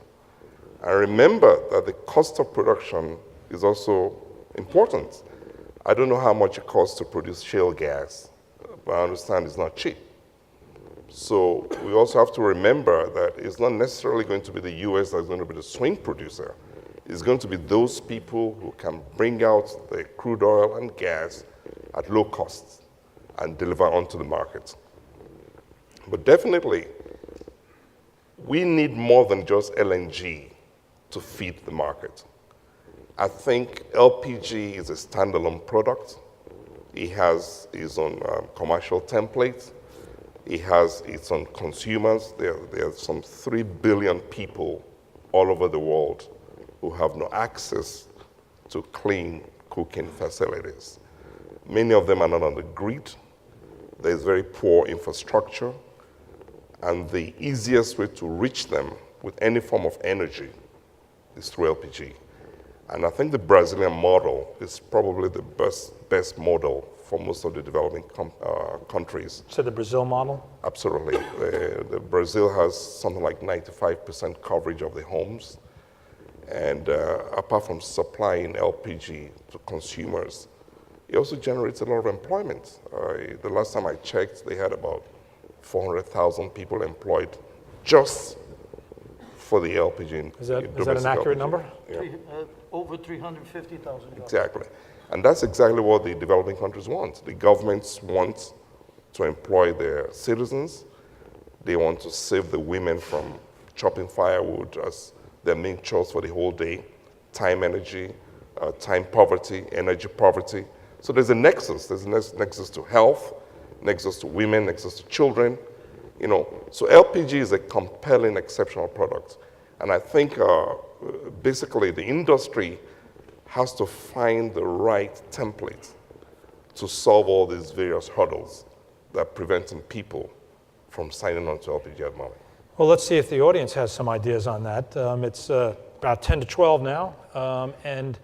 And remember that the cost of production is also important. I don't know how much it costs to produce shale gas, but I understand it's not cheap. So we also have to remember that it's not necessarily going to be the US that's going to be the swing producer. It's going to be those people who can bring out the crude oil and gas at low cost and deliver onto the market. But definitely, we need more than just LNG to feed the market. I think LPG is a standalone product. It has its own commercial template. It has its own consumers. There are some 3 billion people all over the world who have no access to clean cooking facilities. Many of them are not on the grid. There's very poor infrastructure. And the easiest way to reach them with any form of energy is through LPG. And I think the Brazilian model is probably the best model for most of the developing countries. So the Brazil model? Absolutely. The Brazil has something like 95% coverage of the homes. And apart from supplying LPG to consumers, it also generates a lot of employment. The last time I checked, they had about 400,000 people employed just for the LPG. Is that an accurate LPG. number? Yeah. Over 350,000 jobs. Exactly. And that's exactly what the developing countries want. The governments want to employ their citizens. They want to save the women from chopping firewood as their main chores for the whole day, time poverty, energy poverty. So there's a nexus. There's a nexus to health, nexus to women, nexus to children. So LPG is a compelling, exceptional product. And I think basically the industry has to find the right template to solve all these various hurdles that are preventing people from signing on to LPG at the moment. Well, let's see if the audience has some ideas on that. It's about 10 to 12 now, and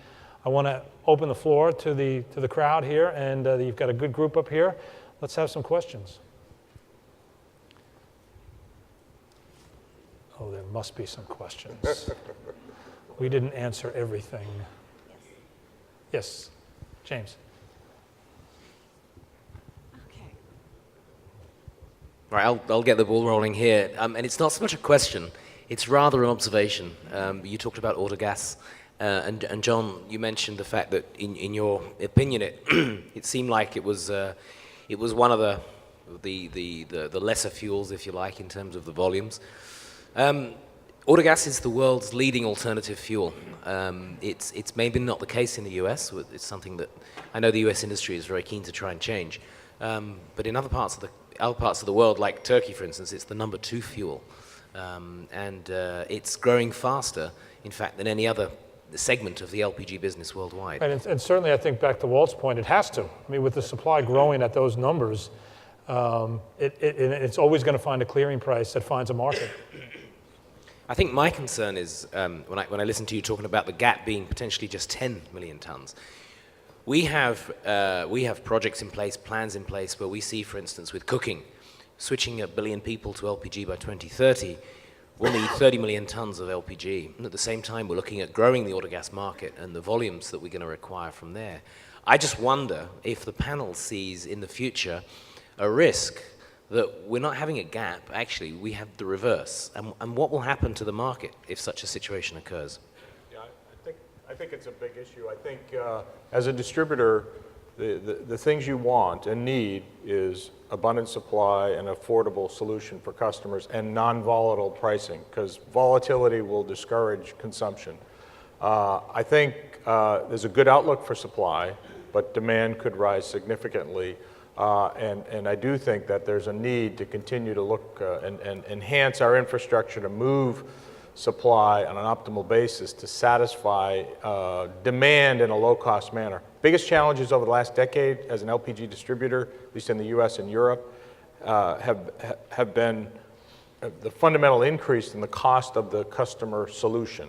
I want to open the floor to the crowd here, and you've got a good group up here. Let's have some questions. Oh, there must be some questions. We didn't answer everything. Yes, James. All right, I'll get the ball rolling here. And it's not so much a question, it's rather an observation. You talked about autogas, and John, you mentioned the fact that in your opinion, it seemed like it was one of the lesser fuels, if you like, in terms of the volumes. Autogas is the world's leading alternative fuel. It's maybe not the case in the US. It's something that I know the US industry is very keen to try and change. But in other parts of the world, like Turkey, for instance, it's the number 2 fuel. And it's growing faster, in fact, than any other segment of the LPG business worldwide. And certainly, I think back to Walt's point, it has to. I mean, with the supply growing at those numbers, It's always going to find a clearing price that finds a market. I think my concern is when I listen to you talking about the gap being potentially just 10 million tons. We have projects in place, plans in place where we see, for instance, with cooking, switching 1 billion people to LPG by 2030, we'll need 30 million tons of LPG. And at the same time, we're looking at growing the auto gas market and the volumes that we're going to require from there. I just wonder if the panel sees in the future a risk that we're not having a gap, actually, we have the reverse. And what will happen to the market if such a situation occurs? Yeah, I think it's a big issue. I think as a distributor, the things you want and need is abundant supply and affordable solution for customers and non-volatile pricing, because volatility will discourage consumption. I think there's a good outlook for supply, but demand could rise significantly. And I do think that there's a need to continue to look and enhance our infrastructure to move supply on an optimal basis to satisfy demand in a low-cost manner. Biggest challenges over the last decade as an LPG distributor, at least in the US and Europe, have been the fundamental increase in the cost of the customer solution.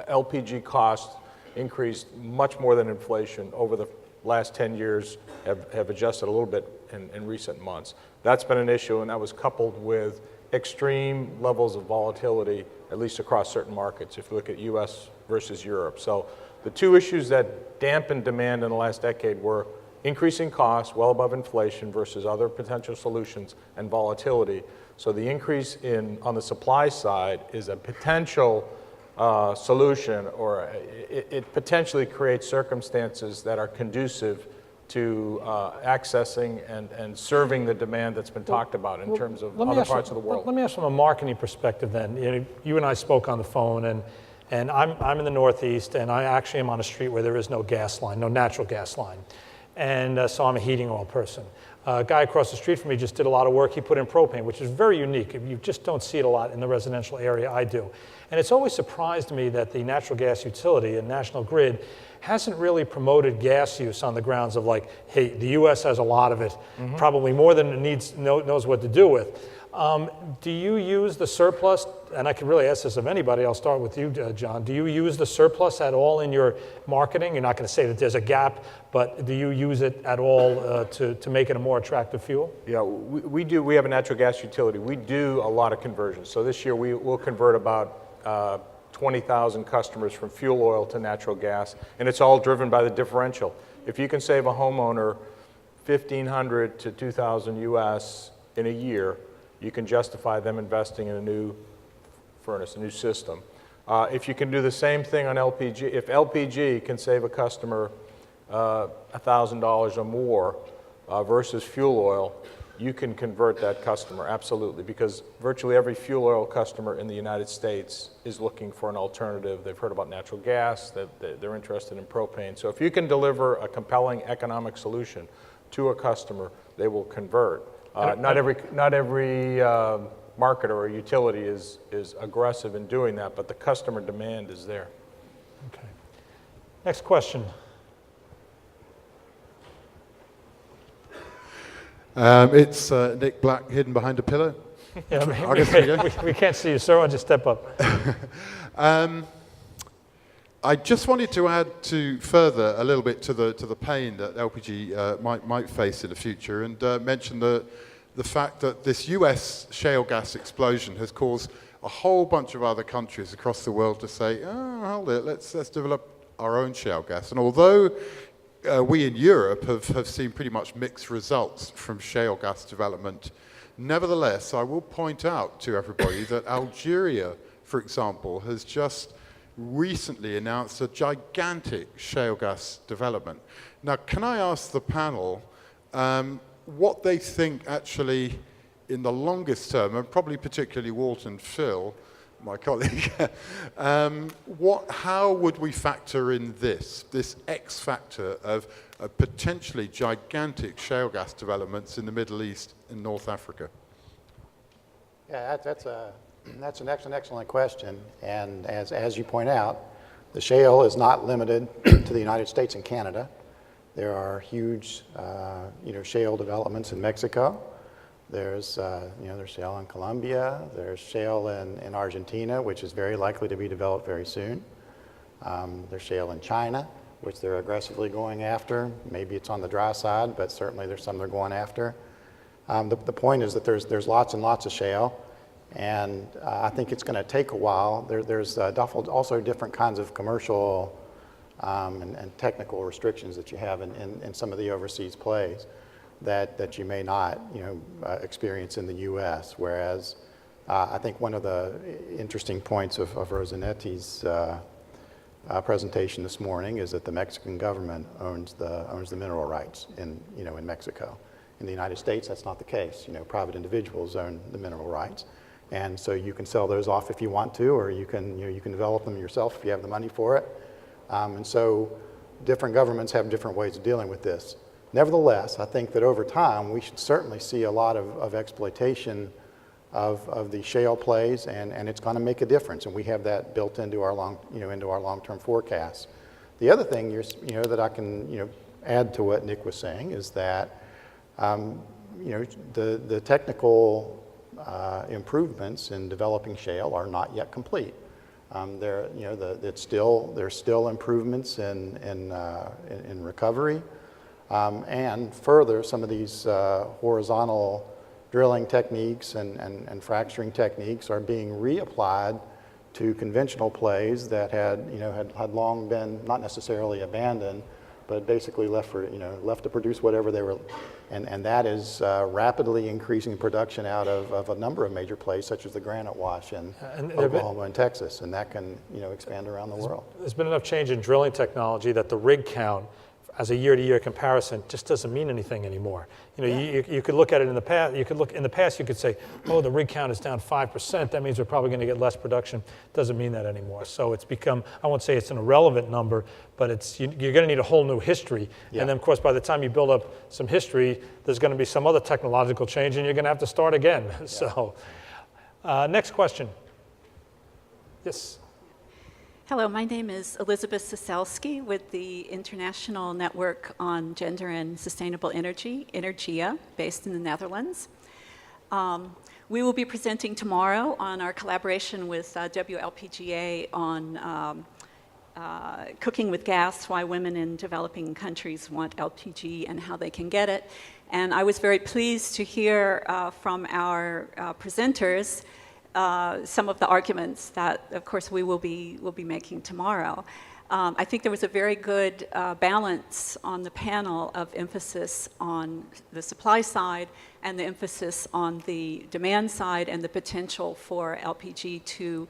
LPG costs increased much more than inflation over the last 10 years, have adjusted a little bit in recent months. That's been an issue, and that was coupled with extreme levels of volatility, at least across certain markets, if you look at US versus Europe. So the two issues that dampened demand in the last decade were increasing costs, well above inflation, versus other potential solutions, and volatility. So the increase on the supply side is a potential solution, or it potentially creates circumstances that are conducive to accessing and serving the demand that's been talked about in terms of other parts of the world. Let me ask from a marketing perspective then. You and I spoke on the phone, and I'm in the Northeast, and I actually am on a street where there is no gas line, no natural gas line. And so I'm a heating oil person. A guy across the street from me just did a lot of work. He put in propane, which is very unique. You just don't see it a lot in the residential area. I do. And it's always surprised me that the natural gas utility and National Grid hasn't really promoted gas use on the grounds of like, hey, the U.S. has a lot of it, probably more than it knows what to do with. Do you use the surplus, and I can really ask this of anybody, I'll start with you, John, do you use the surplus at all in your marketing? You're not going to say that there's a gap, but do you use it at all to make it a more attractive fuel? Yeah, we do. We have a natural gas utility. We do a lot of conversions. So this year we'll convert about 20,000 customers from fuel oil to natural gas, and it's all driven by the differential. If you can save a homeowner $1,500 to $2,000 US in a year, you can justify them investing in a new furnace, a new system. If you can do the same thing on LPG, if LPG can save a customer $1,000 or more versus fuel oil, you can convert that customer, absolutely, because virtually every fuel oil customer in the United States is looking for an alternative. They've heard about natural gas, they're interested in propane. So if you can deliver a compelling economic solution to a customer, they will convert. Not every marketer or utility is aggressive in doing that, but the customer demand is there. Okay. Next question. It's Nick Black hidden behind a pillar. Yeah, we can't see you, sir. I'll just step up. I just wanted to add further a little bit to the pain that LPG might face in the future, and mention the fact that this US shale gas explosion has caused a whole bunch of other countries across the world to say, oh, hold it, let's develop our own shale gas. And although we in Europe have seen pretty much mixed results from shale gas development, nevertheless, I will point out to everybody that Algeria, for example, has just recently announced a gigantic shale gas development. Now, can I ask the panel what they think actually in the longest term, and probably particularly Walton Phil, my colleague, how would we factor in this X factor of potentially gigantic shale gas developments in the Middle East and North Africa? Yeah, that's an excellent question. And as you point out, the shale is not limited to the United States and Canada. There are huge, shale developments in Mexico. There's, there's shale in Colombia. There's shale in Argentina, which is very likely to be developed very soon. There's shale in China, which they're aggressively going after. Maybe it's on the dry side, but certainly there's some they're going after. The point is that there's lots and lots of shale, and I think it's going to take a while. There's also different kinds of commercial and technical restrictions that you have in some of the overseas plays that you may not experience in the U.S. Whereas I think one of the interesting points of Rosanetti's presentation this morning is that the Mexican government owns the mineral rights in Mexico. In the United States, that's not the case. Private individuals own the mineral rights, and so you can sell those off if you want to, or you can develop them yourself if you have the money for it. And so different governments have different ways of dealing with this. Nevertheless, I think that over time we should certainly see a lot of exploitation of the shale plays, and it's going to make a difference, and we have that built into our long-term forecasts. The other thing that I can add to what Nick was saying is that the technical improvements in developing shale are not yet complete. There's still improvements in recovery, and further, some of these horizontal drilling techniques and fracturing techniques are being reapplied to conventional plays that had long been not necessarily abandoned, but basically left to produce whatever they were, and that is rapidly increasing production out of a number of major plays, such as the Granite Wash in Oklahoma and Texas, and that can expand around the world. There's been enough change in drilling technology that the rig count, as a year-to-year comparison, just doesn't mean anything anymore. You could look at it in the past. In the past, you could say, "Oh, the rig count is down 5%. That means we're probably going to get less production." Doesn't mean that anymore. So it's become, I won't say it's an irrelevant number, but you're going to need a whole new history. Yeah. And then, of course, by the time you build up some history, there's going to be some other technological change, and you're going to have to start again. Yeah. So, next question. Yes. Hello, my name is Elizabeth Soselski with the International Network on Gender and Sustainable Energy, Energia, based in the Netherlands. We will be presenting tomorrow on our collaboration with WLPGA on cooking with gas, why women in developing countries want LPG and how they can get it. And I was very pleased to hear from our presenters some of the arguments that, of course, we will be making tomorrow. I think there was a very good balance on the panel of emphasis on the supply side and the emphasis on the demand side and the potential for LPG to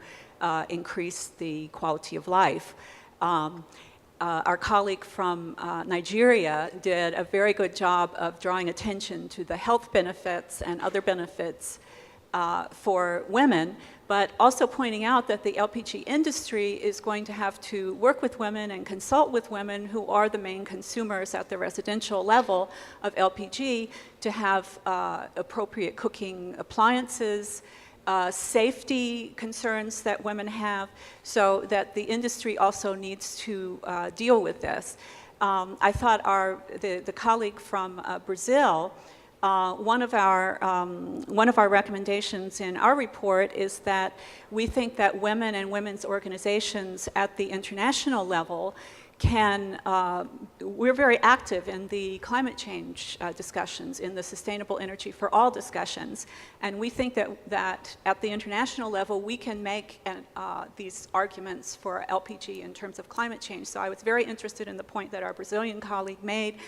increase the quality of life. Our colleague from Nigeria did a very good job of drawing attention to the health benefits and other benefits for women, but also pointing out that the LPG industry is going to have to work with women and consult with women who are the main consumers at the residential level of LPG to have appropriate cooking appliances, safety concerns that women have, so that the industry also needs to deal with this. I thought the colleague from Brazil, one of our recommendations in our report is that we think that women and women's organizations at the international level we're very active in the climate change discussions, in the sustainable energy for all discussions, and we think that at the international level we can make these arguments for LPG in terms of climate change. So I was very interested in the point that our Brazilian colleague made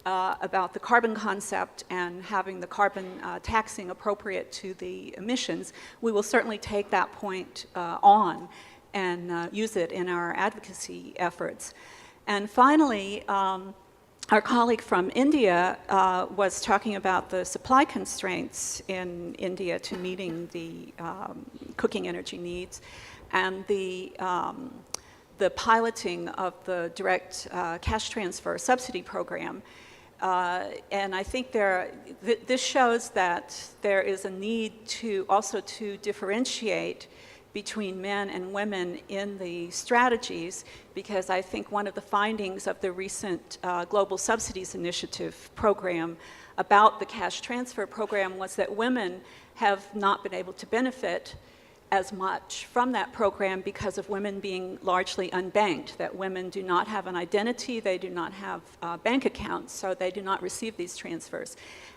about the carbon concept and having the carbon taxing appropriate to the emissions. We will certainly take that point on and use it in our advocacy efforts. And finally, our colleague from India was talking about the supply constraints in India to meeting the cooking energy needs and the piloting of the direct cash transfer subsidy program. And I think this shows that there is a need to also differentiate between men and women in the strategies, because I think one of the findings of the recent Global Subsidies Initiative program about the cash transfer program was that women have not been able to benefit as much from that program because of women being largely unbanked, that women do not have an identity, they do not have bank accounts, so they do not receive these transfers.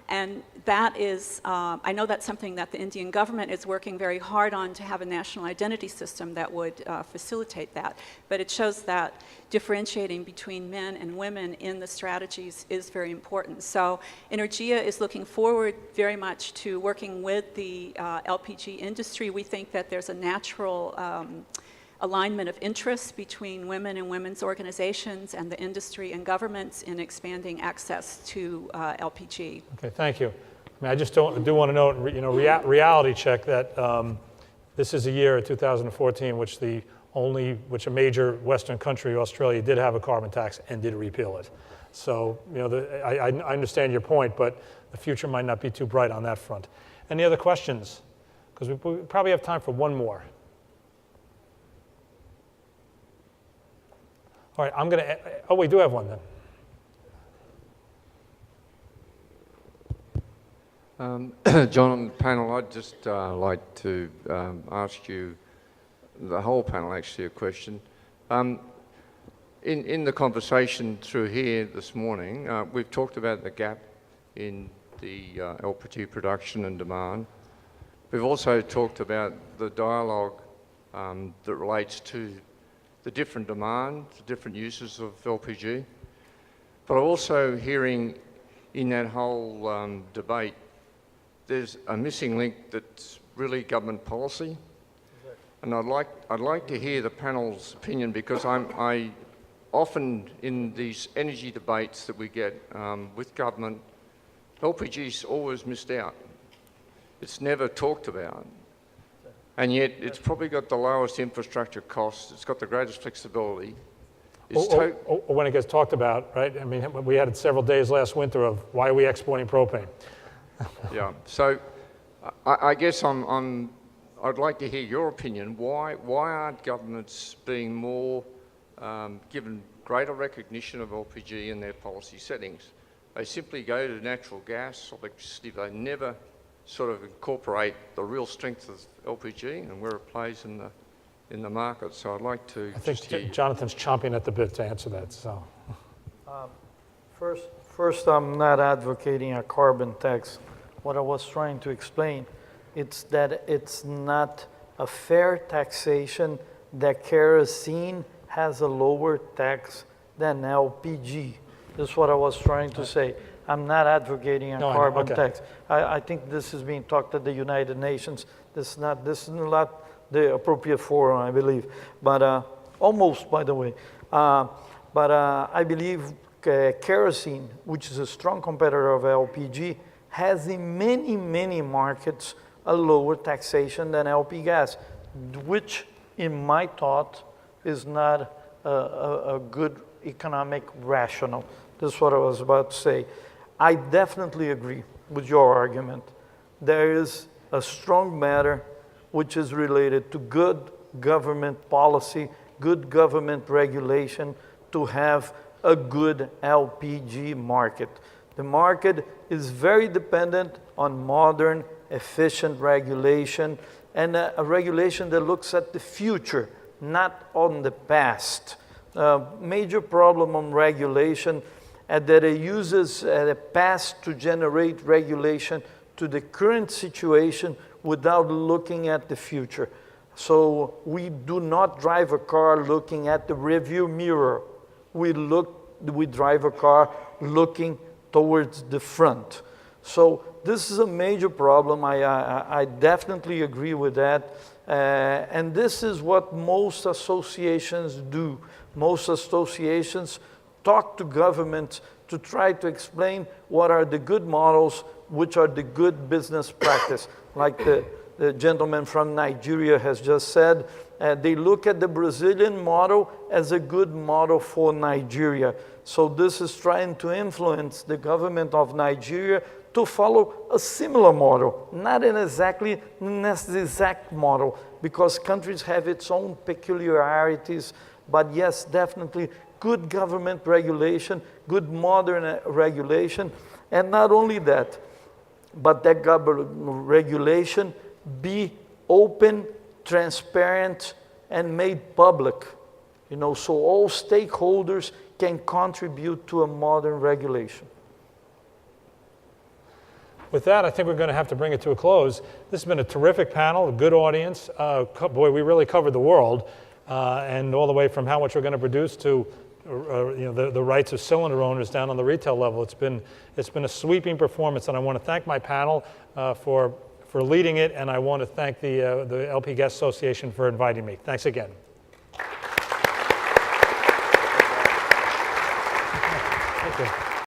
And that is, I know that's something that the Indian government is working very hard on, to have a national identity system that would facilitate that. But it shows that differentiating between men and women in the strategies is very important. So Energia is looking forward very much to working with the LPG industry. We think that there's a natural alignment of interests between women and women's organizations and the industry and governments in expanding access to LPG. Okay, thank you. I mean, I just do want to note, reality check that this is a year, 2014, which a major Western country, Australia, did have a carbon tax and did repeal it. So, I understand your point, but the future might not be too bright on that front. Any other questions? Because we probably have time for one more. All right, I'm going to, oh, we do have one then. John, on the panel, I'd just like to ask you, the whole panel actually, a question. In the conversation through here this morning, we've talked about the gap in the LPG production and demand. We've also talked about the dialogue that relates to the different demand, the different uses of LPG. But also hearing in that whole debate, there's a missing link that's really government policy. And I'd like to hear the panel's opinion, because I often in these energy debates that we get with government, LPG's always missed out. It's never talked about. And yet it's probably got the lowest infrastructure costs, it's got the greatest flexibility. When it gets talked about, right? I mean, we had several days last winter of why are we exporting propane? Yeah, so I guess I'd like to hear your opinion. Why aren't governments being more given greater recognition of LPG in their policy settings? They simply go to natural gas, electricity, they never sort of incorporate the real strength of LPG and where it plays in the market. So I'd like to I think Jonathan's chomping at the bit to answer that. So, First, I'm not advocating a carbon tax. What I was trying to explain, it's that it's not a fair taxation, that kerosene has a lower tax than LPG. That's what I was trying to say. I'm not advocating a carbon tax. I think this is being talked at the United Nations. This is not the appropriate forum, I believe. But almost, by the way. But I believe kerosene, which is a strong competitor of LPG, has in many, many markets a lower taxation than LP gas, which in my thought is not a good economic rational. That's what I was about to say. I definitely agree with your argument. There is a strong matter which is related to good government policy, good government regulation to have a good LPG market. The market is very dependent on modern, efficient regulation, and a regulation that looks at the future, not on the past. Major problem on regulation that it uses the past to generate regulation to the current situation without looking at the future. So we do not drive a car looking at the rearview mirror. We drive a car looking towards the front. So this is a major problem. I definitely agree with that. And this is what most associations do. Most associations talk to governments to try to explain what are the good models, which are the good business practice. Like the gentleman from Nigeria has just said, they look at the Brazilian model as a good model for Nigeria. So this is trying to influence the government of Nigeria to follow a similar model, not an exactly the exact model, because countries have its own peculiarities. But yes, definitely good government regulation, good modern regulation, and not only that, but that government regulation be open, transparent, and made public. You know, so all stakeholders can contribute to a modern regulation. With that, I think we're going to have to bring it to a close. This has been a terrific panel, a good audience. Boy, we really covered the world, and all the way from how much we're going to produce to you know, the rights of cylinder owners down on the retail level. It's been a sweeping performance, and I want to thank my panel for leading it, and I want to thank the LP Gas Association for inviting me. Thanks again. Thank you.